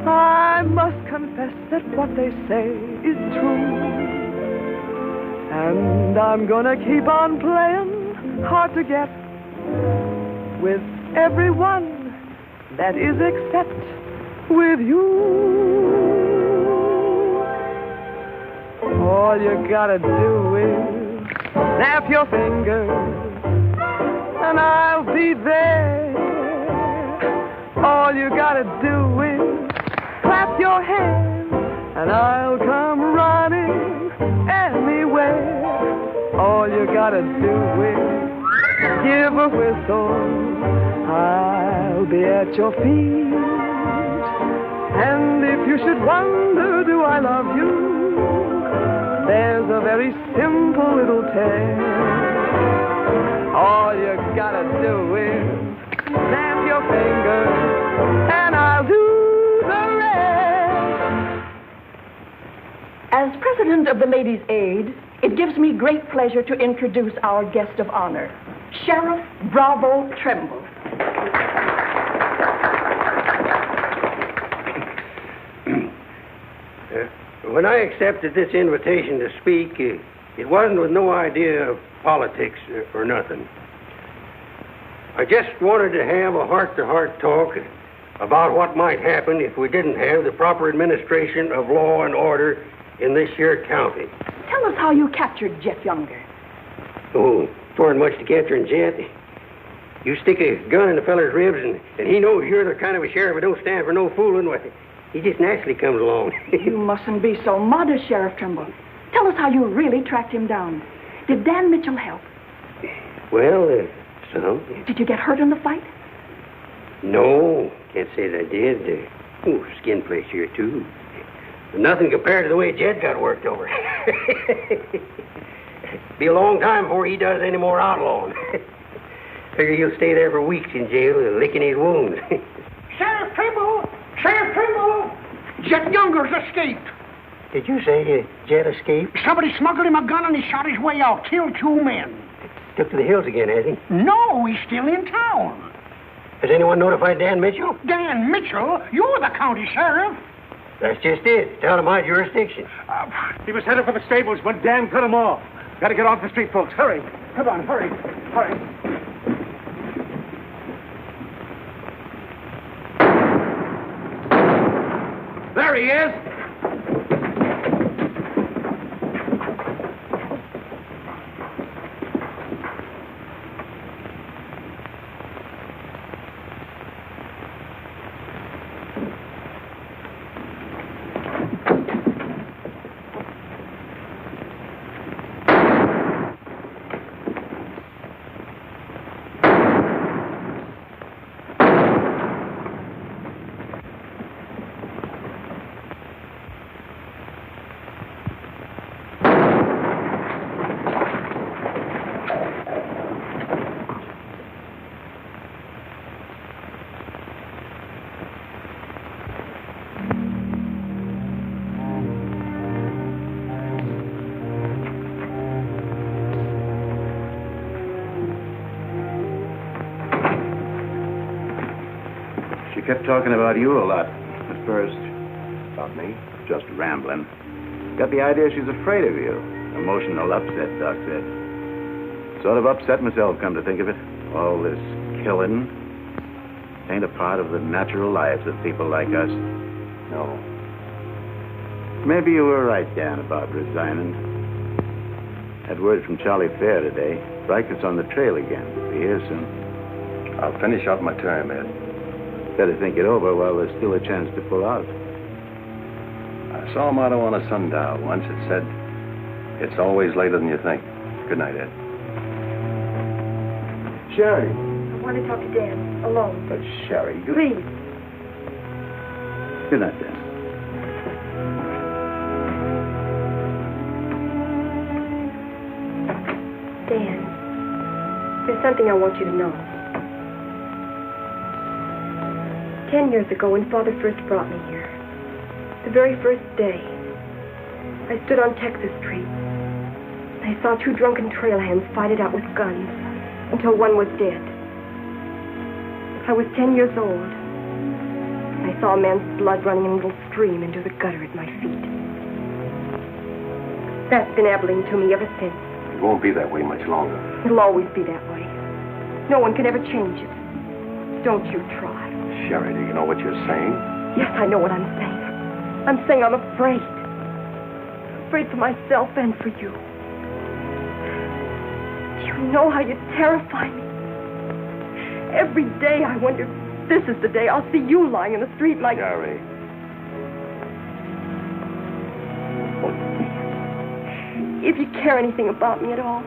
I must confess that what they say is true. And I'm gonna keep on playing hard to get with everyone that is except with you. All you gotta do is snap your fingers and I'll be there. All you gotta do is clap your hands and I'll come running anywhere. All you gotta do is give a whistle. I'll be at your feet. And if you should wonder, do I love you? There's a very simple little tale. All you gotta do is snap your fingers, and I'll do the rest. As president of the Ladies' Aid, it gives me great pleasure to introduce our guest of honor, Sheriff Bravo Tremble. When I accepted this invitation to speak, it wasn't with no idea of politics or nothing. I just wanted to have a heart-to-heart talk about what might happen if we didn't have the proper administration of law and order in this here county. Tell us how you captured Jeff Younger. Oh, it wasn't much to capturing Jet. You stick a gun in a feller's ribs and he knows you're the kind of a sheriff who don't stand for no fooling. Well, he just naturally comes along. You mustn't be so modest, Sheriff Trimble. Tell us how you really tracked him down. Did Dan Mitchell help? Well, some. Did you get hurt in the fight? No, can't say that I did. Skin place here, too. But nothing compared to the way Jed got worked over. Be a long time before he does any more outlawing. Figure he'll stay there for weeks in jail, licking his wounds. Sheriff Trimble! Jet Younger's escaped. Did you say Jet escaped? Somebody smuggled him a gun and he shot his way out, killed 2 men. Took to the hills again, has he? No, he's still in town. Has anyone notified Dan Mitchell? Dan Mitchell? You're the county sheriff. That's just it. It's out of my jurisdiction. He was headed for the stables when Dan cut him off. Got to get off the street, folks. Hurry. Come on, hurry. Hurry. There he is. Kept talking about you a lot at first. About me? Just rambling. Got the idea she's afraid of you. Emotional upset, Doc said. Sort of upset myself, come to think of it. All this killing ain't a part of the natural lives of people like us. No. Maybe you were right, Dan, about resigning. Had word from Charlie Fair today. Riker's on the trail again. Be here soon. I'll finish out my term, Ed. Better think it over while there's still a chance to pull out. I saw a motto on a sundial once. It said, "It's always later than you think." Good night, Ed. Sherry. I want to talk to Dan, alone. But Sherry, you... Please. Good night, Dan. Dan, there's something I want you to know. 10 years ago, when Father first brought me here, the very first day, I stood on Texas Street. I saw 2 drunken trail hands fight it out with guns until one was dead. I was 10 years old. I saw a man's blood running in a little stream into the gutter at my feet. That's been Abilene to me ever since. It won't be that way much longer. It'll always be that way. No one can ever change it. Don't you try. Sherry, do you know what you're saying? Yes, I know what I'm saying. I'm saying I'm afraid. Afraid for myself and for you. Do you know how you terrify me? Every day I wonder if this is the day I'll see you lying in the street like... Sherry. If you care anything about me at all,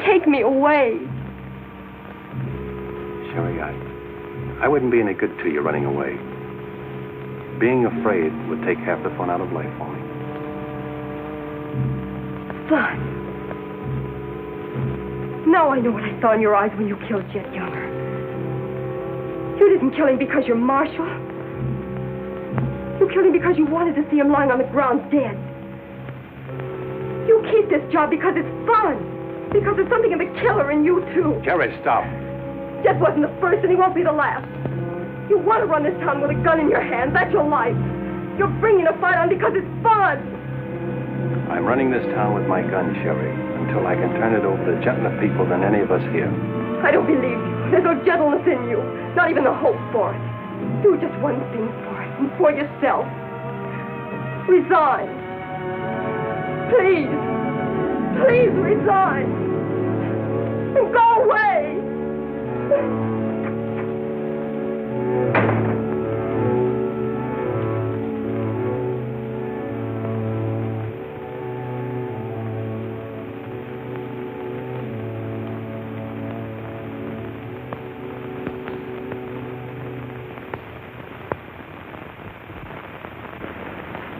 take me away. Sherry, I wouldn't be any good to you running away. Being afraid would take half the fun out of life for me. Fun? Now I know what I saw in your eyes when you killed Jet Younger. You didn't kill him because you're marshal. You killed him because you wanted to see him lying on the ground dead. You keep this job because it's fun. Because there's something in the killer in you, too. Sherry, stop. Jet wasn't the first, and he won't be the last. You want to run this town with a gun in your hand. That's your life. You're bringing a fight on because it's fun. I'm running this town with my gun, Sherry, until I can turn it over to gentler people than any of us here. I don't believe you. There's no gentleness in you. Not even the hope for it. Do just one thing for it, and for yourself. Resign. Please. Please resign. And go away.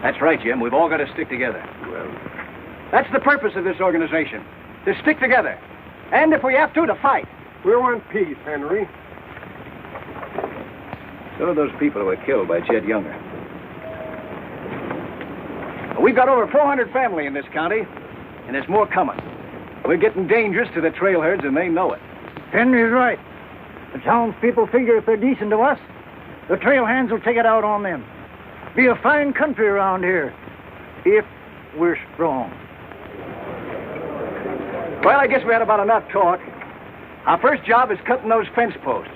That's right, Jim. We've all got to stick together. Well, that's the purpose of this organization. To stick together. And if we have to fight. We want peace, Henry. So are those people who were killed by Jet Younger. We've got over 400 family in this county, and there's more coming. We're getting dangerous to the trail herds, and they know it. Henry's right. The townspeople figure if they're decent to us, the trail hands will take it out on them. Be a fine country around here, if we're strong. Well, I guess we had about enough talk. Our first job is cutting those fence posts.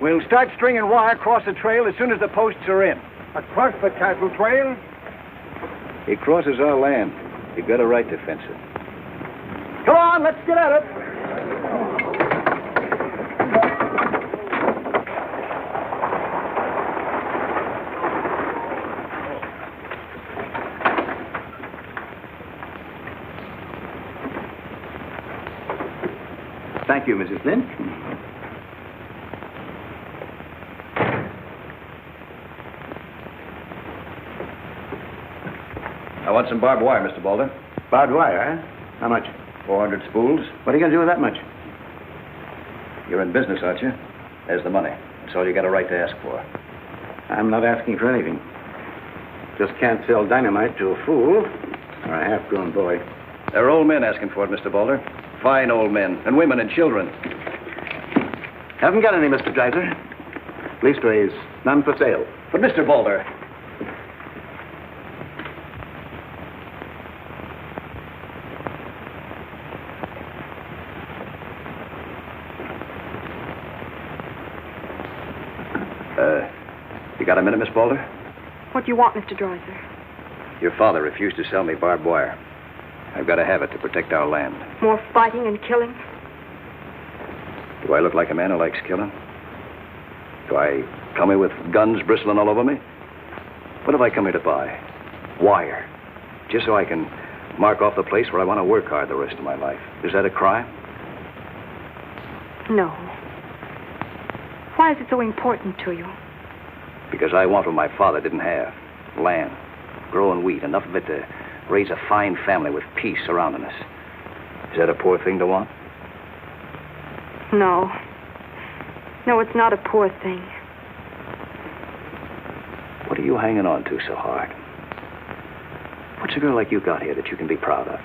We'll start stringing wire across the trail as soon as the posts are in. Across the cattle trail? It crosses our land. You've got a right to fence it. Come on, let's get at it. Thank you, Mrs. Flynn. I want some barbed wire, Mr. Boulder. Barbed wire, huh? How much? 400 spools. What are you going to do with that much? You're in business, aren't you? There's the money. That's all you got a right to ask for. I'm not asking for anything. Just can't sell dynamite to a fool or a half-grown boy. There are old men asking for it, Mr. Boulder. Fine old men, and women and children. Haven't got any, Mr. Dreiser. Leastways, none for sale. But, Mr. Boulder... You got a minute, Miss Boulder? What do you want, Mr. Dreiser? Your father refused to sell me barbed wire. I've got to have it to protect our land. More fighting and killing? Do I look like a man who likes killing? Do I come here with guns bristling all over me? What have I come here to buy? Wire. Just so I can mark off the place where I want to work hard the rest of my life. Is that a crime? No. Why is it so important to you? Because I want what my father didn't have. Land. Growing wheat. Enough of it to raise a fine family with peace surrounding us. Is that a poor thing to want? No. No, it's not a poor thing. What are you hanging on to so hard? What's a girl like you got here that you can be proud of?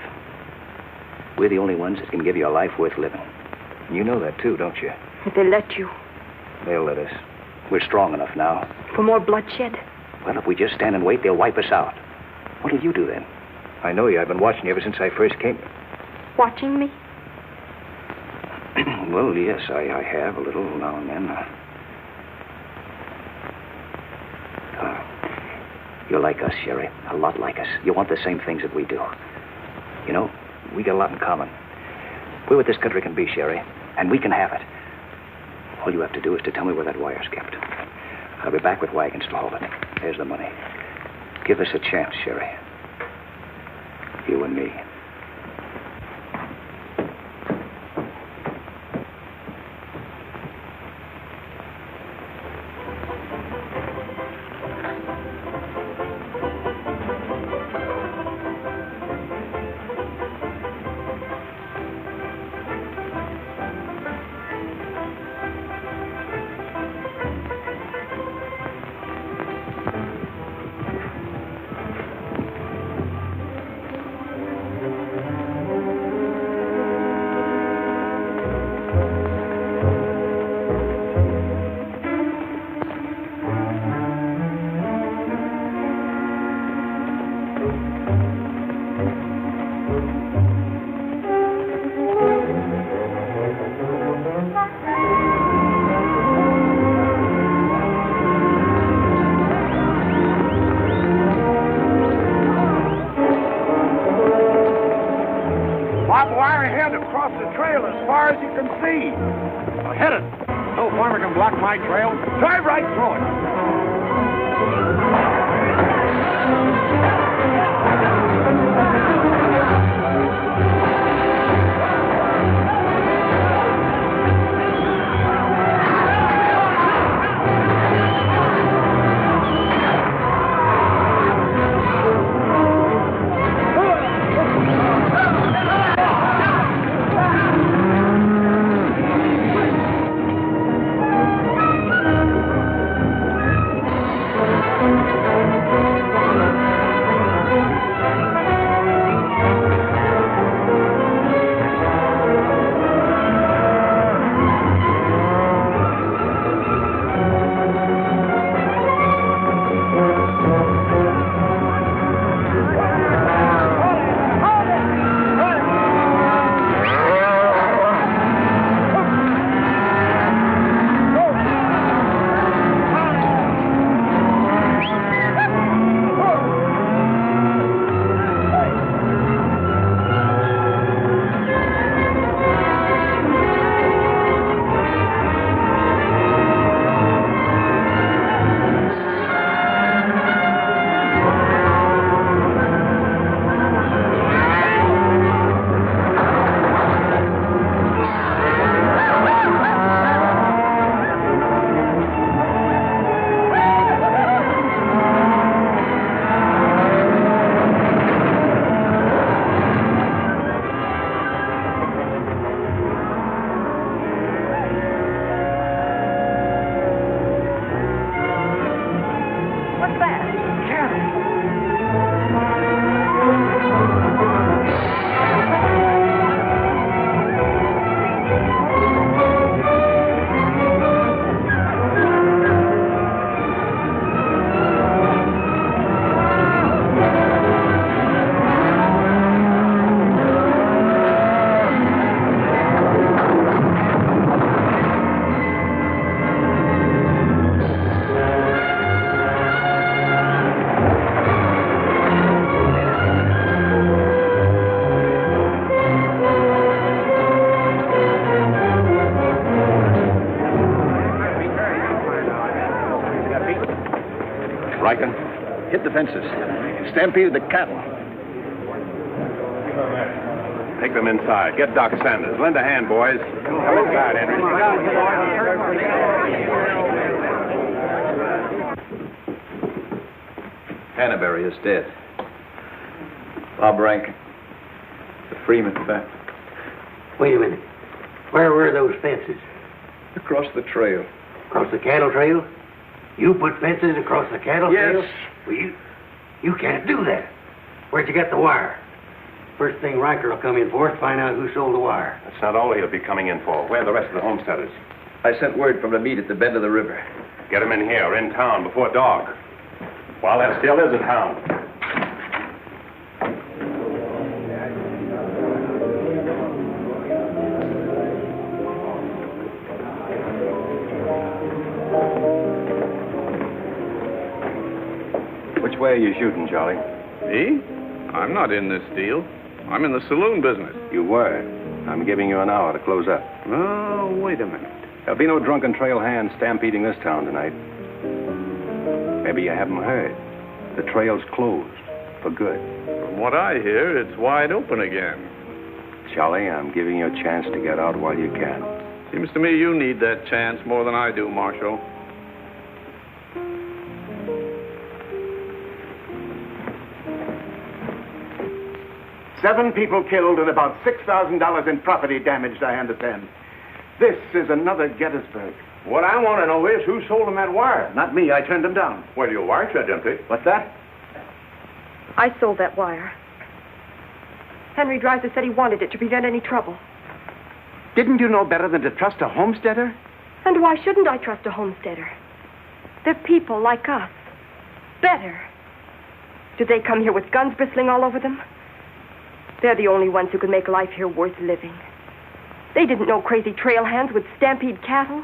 We're the only ones that can give you a life worth living. And you know that, too, don't you? If they let you. They'll let us. We're strong enough now. For more bloodshed? Well, if we just stand and wait, they'll wipe us out. What'll you do then? I know you. I've been watching you ever since I first came. Watching me? Well, yes, I have a little now and then. You're like us, Sherry. A lot like us. You want the same things that we do. You know, we got a lot in common. We're what this country can be, Sherry, and we can have it. All you have to do is to tell me where that wire's kept. I'll be back with wagons to haul it. There's the money. Give us a chance, Sherry. You and me. My trail. Drive right through it. Riker? Hit the fences. Stampeded the cattle. Take them inside. Get Doc Sanders. Lend a hand, boys. Come inside, Henry. Canterbury is dead. Bob Rank, the Freeman family. Wait a minute. Where were those fences? Across the trail. Across the cattle trail? You put fences across the cattle trail? Yes. Well, you can't do that. Where'd you get the wire? First thing Riker will come in for is to find out who sold the wire. That's not all he'll be coming in for. Where are the rest of the homesteaders? I sent word from the meet at the bend of the river. Get them in here, in town, before dark. While that still is in town. Which way are you shooting, Charlie? Me? I'm not in this deal. I'm in the saloon business. You were. I'm giving you an hour to close up. Oh, wait a minute. There'll be no drunken trail hands stampeding this town tonight. Maybe you haven't heard. The trail's closed. For good. From what I hear, it's wide open again. Charlie, I'm giving you a chance to get out while you can. Seems to me you need that chance more than I do, Marshal. Seven people killed and about $6,000 in property damaged, I understand. This is another Gettysburg. What I want to know is who sold them that wire? Not me. I turned them down. Well, your wire shed empty. What's that? I sold that wire. Henry Dreiser said he wanted it to prevent any trouble. Didn't you know better than to trust a homesteader? And why shouldn't I trust a homesteader? They're people like us. Better. Did they come here with guns bristling all over them? They're the only ones who can make life here worth living. They didn't know crazy trail hands would stampede cattle.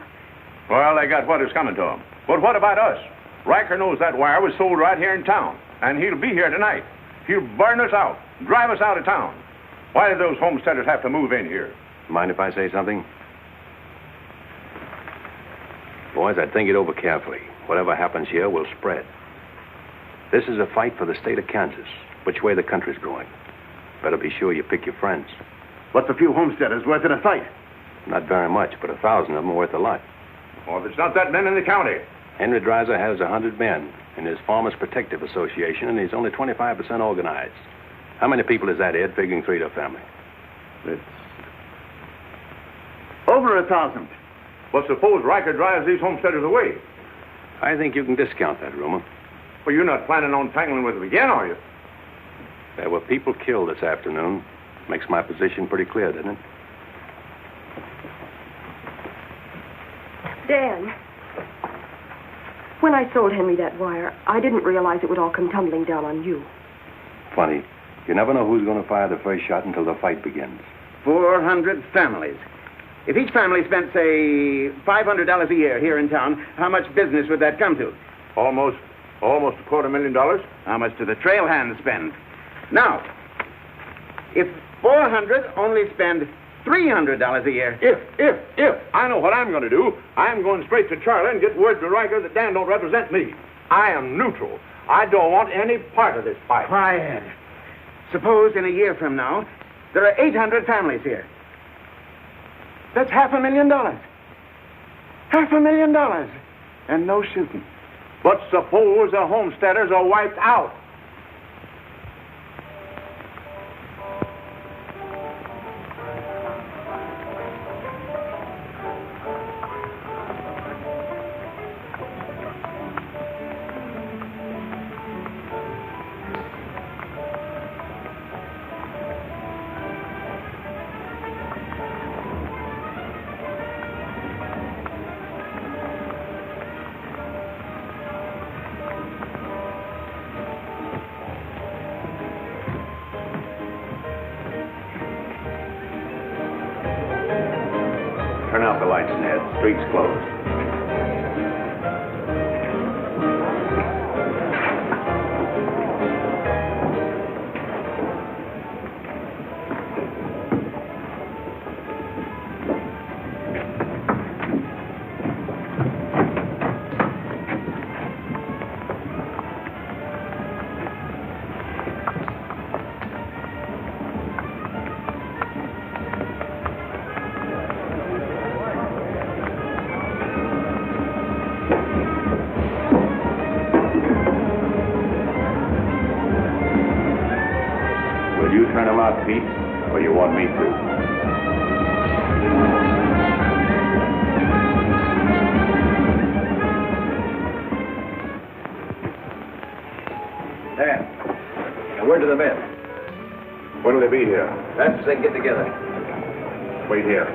Well, they got what is coming to them. But what about us? Riker knows that wire was sold right here in town, and he'll be here tonight. He'll burn us out, drive us out of town. Why did those homesteaders have to move in here? Mind if I say something? Boys, I'd think it over carefully. Whatever happens here will spread. This is a fight for the state of Kansas, which way the country's going. Better be sure you pick your friends. What's a few homesteaders worth in a fight? Not very much, but 1,000 of them are worth a lot. Well, there's not that many in the county. Henry Dreiser has 100 men in his Farmers Protective Association, and he's only 25% organized. How many people is that, Ed, figuring 3 to a family? It's over 1,000. Well, suppose Riker drives these homesteaders away. I think you can discount that rumor. Well, you're not planning on tangling with them again, are you? There were people killed this afternoon. Makes my position pretty clear, doesn't it? Dan, when I sold Henry that wire, I didn't realize it would all come tumbling down on you. Funny. You never know who's going to fire the first shot until the fight begins. 400 families. If each family spent, say, $500 a year here in town, how much business would that come to? Almost $250,000. How much do the trail hands spend? Now, if 400 only spend $300 a year. If. I know what I'm going to do. I'm going straight to Charlie and get word to Riker that Dan don't represent me. I am neutral. I don't want any part of this fight. Quiet. Suppose in a year from now, there are 800 families here. That's $500,000. $500,000. And no shooting. But suppose the homesteaders are wiped out. Turn out the lights, Ned. Street's closed. out, Pete, or you want me to? There. Now, word to the men. When will they be here? Fast as they can get together. Wait here.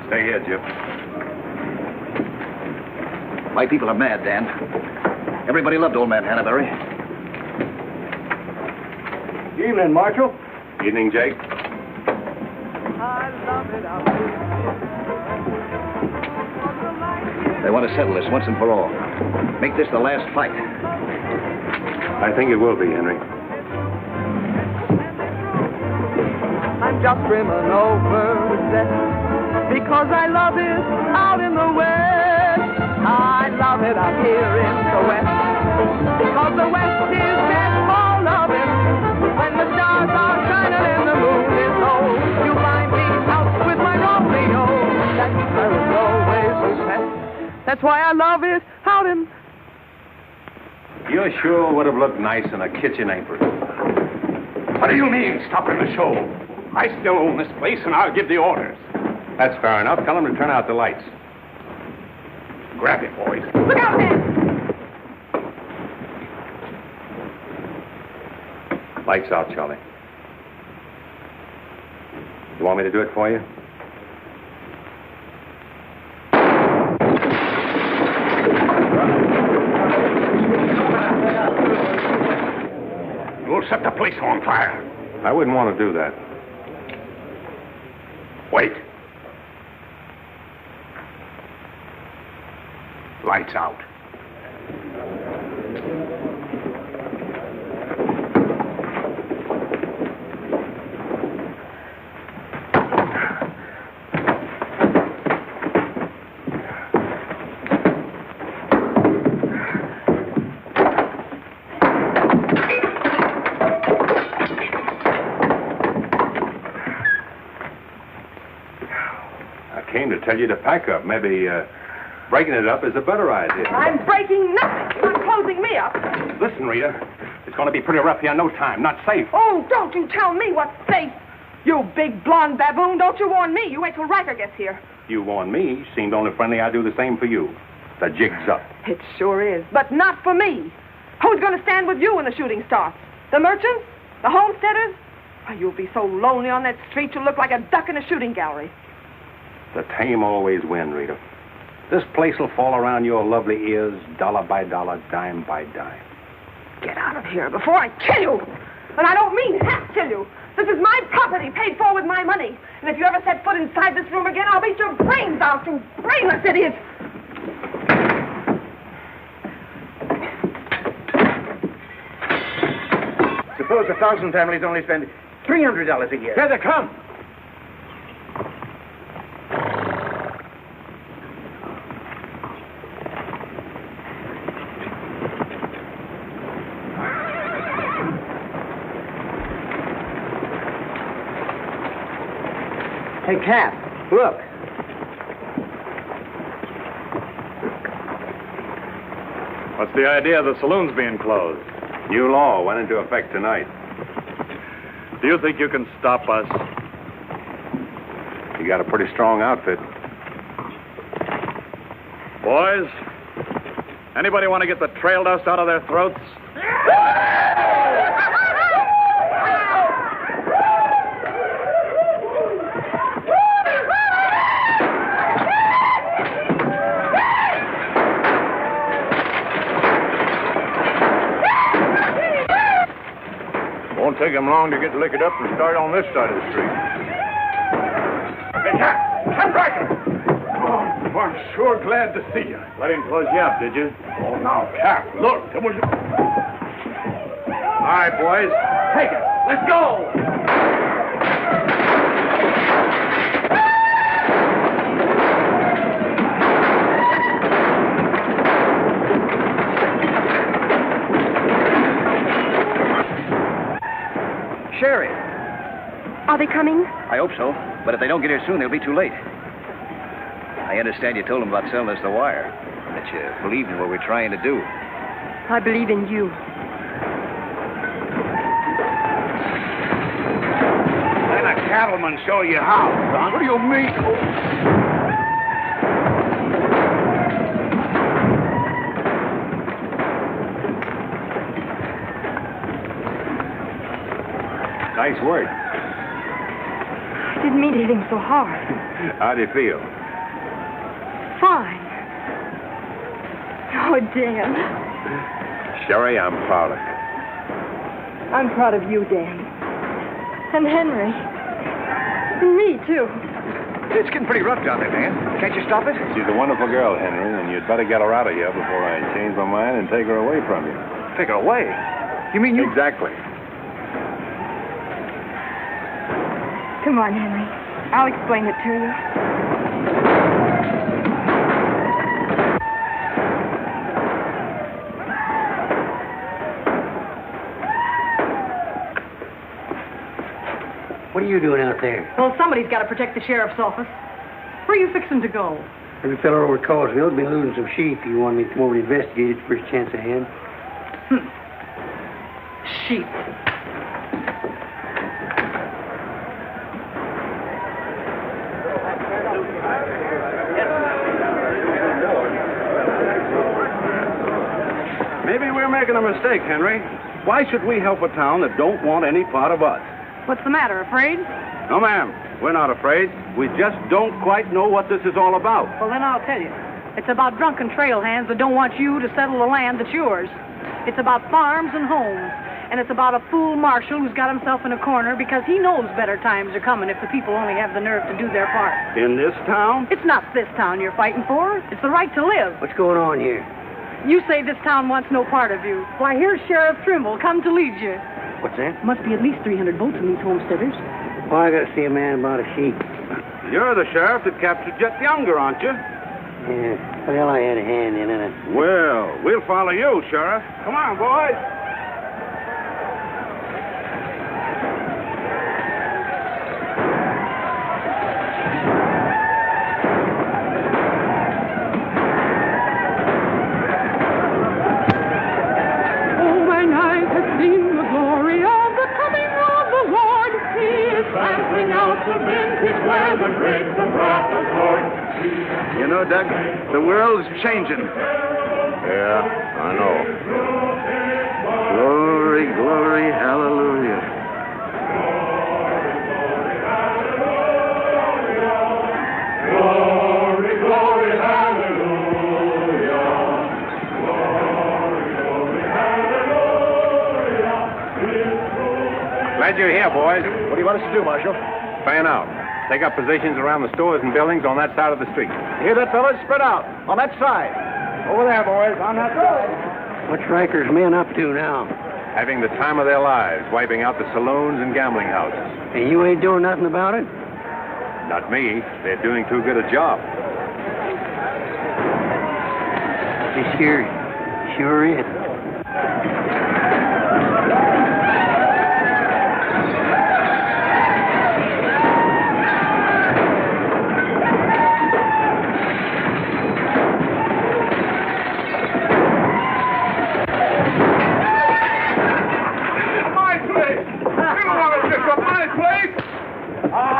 Stay here, Jip. My people are mad, Dan. Everybody loved old man Hannaberry. Evening, Marshal. Evening, Jake. They want to settle this once and for all. Make this the last fight. I think it will be, Henry. I'm just brimming over with zest because I love it out in the west. I love it out here in the west because the west is best for loving. When the stars are shining and the moon is low, you find me out with my Romeo. That's where it's always best. That's why I love it out in. You sure would have looked nice in a kitchen apron. What do you mean, stopping the show? I still own this place, and I'll give the orders. That's fair enough. Tell them to turn out the lights. Grab it, boys. Look out, man! Lights out, Charlie. You want me to do it for you? You'll set the place on fire. I wouldn't want to do that. Wait. Lights out. Tell you to pack up. Maybe breaking it up is a better idea. I'm breaking nothing. You're closing me up. Listen, Rita. It's going to be pretty rough here in no time. Not safe. Oh, don't you tell me what's safe. You big blonde baboon, don't you warn me. You wait till Riker gets here. You warn me. Seemed only friendly. I do the same for you. The jig's up. It sure is, but not for me. Who's going to stand with you when the shooting starts? The merchants? The homesteaders? Why, you'll be so lonely on that street you'll look like a duck in a shooting gallery. The tame always win, Rita. This place will fall around your lovely ears, dollar by dollar, dime by dime. Get out of here before I kill you. And I don't mean half kill you. This is my property, paid for with my money. And if you ever set foot inside this room again, I'll beat your brains out, you brainless idiot. Suppose 1,000 families only spend $300 a year. Here they come. Hey, Cap, look. What's the idea of the saloons being closed? New law went into effect tonight. Do you think you can stop us? You got a pretty strong outfit. Boys, anybody want to get the trail dust out of their throats? Won't take him long to get liquored up and start on this side of the street. Hey, Cap Riker! Oh, I'm sure glad to see you. Let him close you up, did you? Oh, now, Cap, look, there was... All right, boys. Take it. Let's go! Are they coming? I hope so. But if they don't get here soon, they'll be too late. I understand you told them about selling us the wire. That you believed in what we're trying to do. I believe in you. Let a cattleman show you how, son. What do you mean? Nice work. I didn't mean to hit him so hard. How do you feel? Fine. Oh, Dan. Sherry, I'm proud of you. I'm proud of you, Dan. And Henry. And me, too. It's getting pretty rough down there, man. Can't you stop it? She's a wonderful girl, Henry, and you'd better get her out of here before I change my mind and take her away from you. Take her away? You mean you... Exactly. Come on, Henry. I'll explain it to you. What are you doing out there? Well, somebody's got to protect the sheriff's office. Where are you fixing to go? Every fellow over at Causeville's been losing some sheep. You want me to come over to investigate it first chance I had? Sheep. Maybe we're making a mistake, Henry. Why should we help a town that don't want any part of us? What's the matter, afraid? No, ma'am. We're not afraid. We just don't quite know what this is all about. Well, then I'll tell you. It's about drunken trail hands that don't want you to settle the land that's yours. It's about farms and homes. And it's about a fool marshal who's got himself in a corner because he knows better times are coming if the people only have the nerve to do their part. In this town? It's not this town you're fighting for. It's the right to live. What's going on here? You say this town wants no part of you. Why, here's Sheriff Trimble come to lead you. What's that? Must be at least 300 votes in these homesteaders. Well, I got to see a man about a sheep. You're the sheriff that captured Jet Younger, aren't you? Yeah. Well, I had a hand in it. Well, we'll follow you, Sheriff. Come on, boys. You know, Doug, the world's changing. Yeah, I know. Glory, glory, hallelujah. Glory, glory, hallelujah. Glory, glory, hallelujah. Glad you're here, boys. What do you want us to do, Marshal? Fan out. Take up positions around the stores and buildings on that side of the street. Hear that, fellas? Spread out. On that side. Over there, boys. On that side. What's Riker's men up to now? Having the time of their lives, wiping out the saloons and gambling houses. And you ain't doing nothing about it? Not me. They're doing too good a job. This here sure is.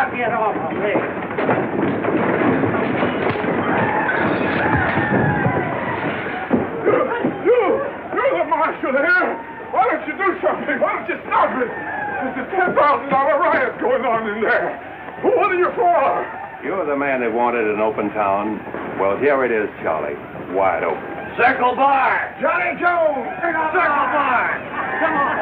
Get off of me. You're the marshal here. Why don't you do something? Why don't you stop it? There's a $10,000 riot going on in there. What are you for? You're the man that wanted an open town. Well, here it is, Charlie. Wide open. Circle bar. Johnny Jones. Circle bar. Come on,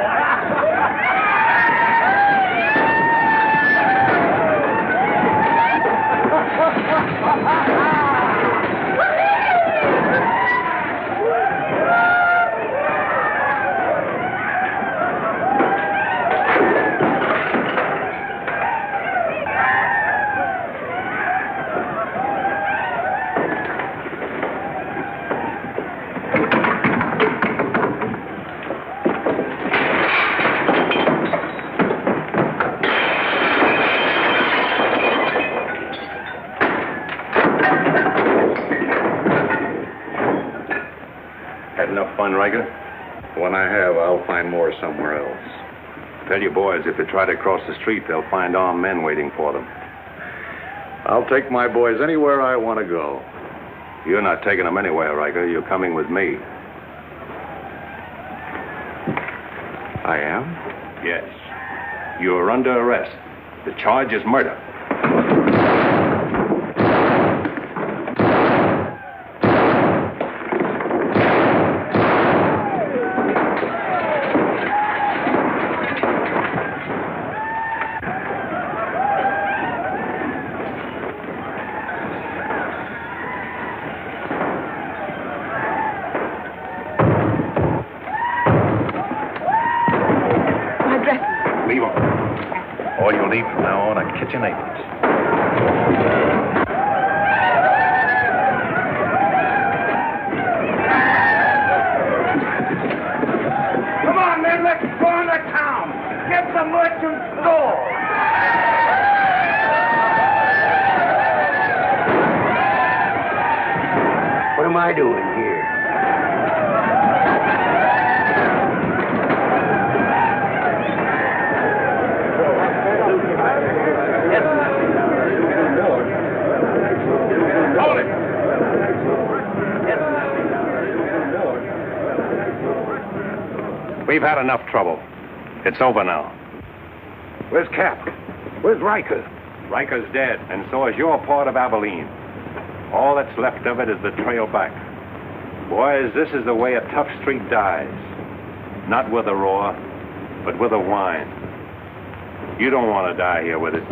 going, Riker? When I have, I'll find more somewhere else. Tell your boys if they try to cross the street, they'll find armed men waiting for them. I'll take my boys anywhere I want to go. You're not taking them anywhere, Riker. You're coming with me. I am? Yes. You're under arrest. The charge is murder. All you'll need from now on are kitchen aprons. Come on, men, let's go into town. Get the merchant's store. What am I doing here? Hold it! We've had enough trouble. It's over now. Where's Cap? Where's Riker? Riker's dead, and so is your part of Abilene. All that's left of it is the trail back. Boys, this is the way a tough street dies. Not with a roar, but with a whine. You don't want to die here with it.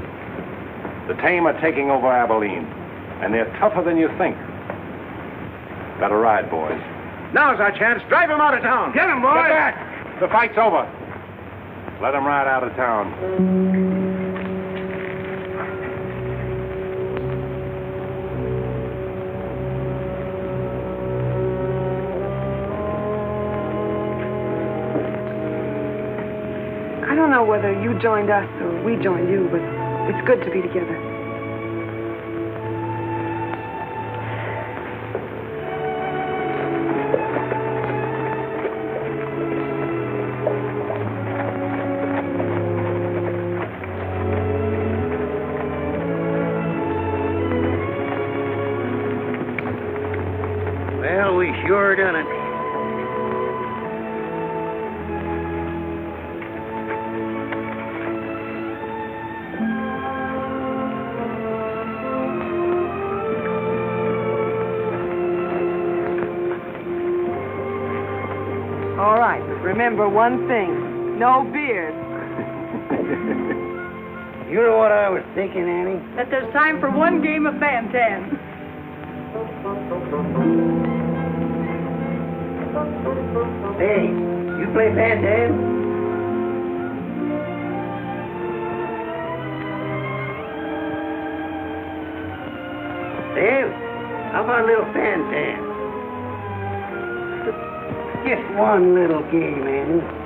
The tame are taking over Abilene, and they're tougher than you think. Better ride, boys. Now's our chance. Drive him out of town. Get him, boys. Get back! The fight's over. Let them ride out of town. I don't know whether you joined us or we joined you, but it's good to be together. Well, we sure done it. All right, remember one thing. No beard. You know what I was thinking, Annie? That there's time for one game of Fan-Tan. Hey, you play Fan-Tan? Dave, how about a little Fan-Tan? Just one little game, Annie.